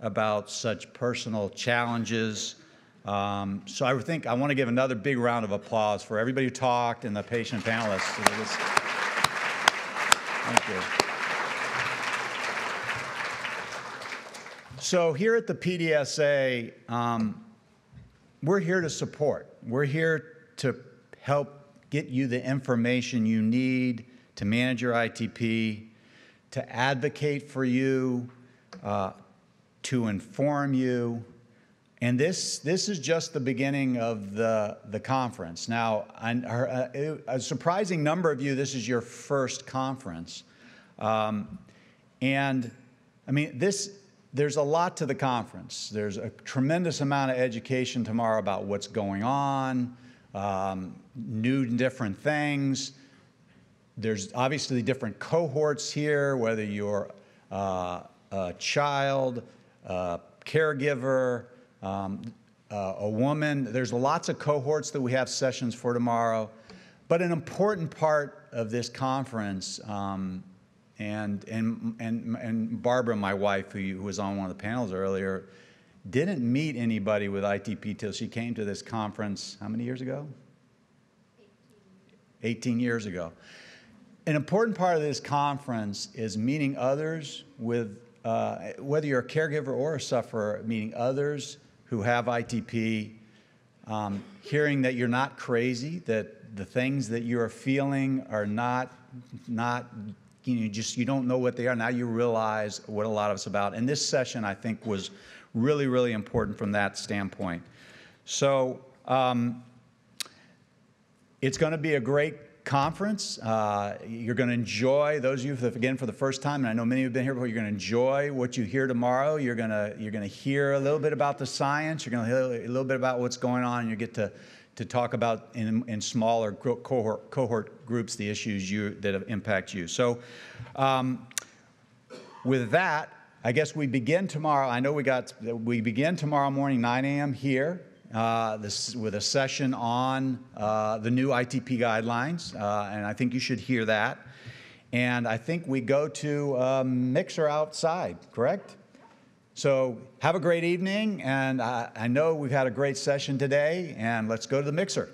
Speaker 19: about such personal challenges. So I think I want to give another big round of applause for everybody who talked and the patient panelists. Thank you. So here at the PDSA, we're here to support. We're here to help get you the information you need to manage your ITP, to advocate for you, to inform you. And this is just the beginning of the conference. Now, a surprising number of you, this is your first conference. And I mean, there's a lot to the conference. There's a tremendous amount of education tomorrow about what's going on, new and different things. There's obviously different cohorts here, whether you're a child, a caregiver, a woman. There's lots of cohorts that we have sessions for tomorrow. But an important part of this conference, and Barbara, my wife, who was on one of the panels earlier, didn't meet anybody with ITP till she came to this conference, how many years ago? 18 years ago. An important part of this conference is meeting others with, whether you're a caregiver or a sufferer, meeting others who have ITP, hearing that you're not crazy, that the things that you're feeling are not you don't know what they are. Now you realize what a lot of it's about. And this session, I think, was really, really important from that standpoint. So it's going to be a great conference. You're going to enjoy, those of you, again, for the first time, and I know many of you have been here before, you're going to enjoy what you hear tomorrow. You're going to hear a little bit about the science. You're going to hear a little bit about what's going on, and you get to talk about in smaller cohort groups the issues that impact you. So with that, I guess we begin tomorrow. I know we begin tomorrow morning, 9 a.m. here. With a session on the new ITP guidelines, and I think you should hear that. And I think we go to a mixer outside, correct? So have a great evening, and I know we've had a great session today, and let's go to the mixer.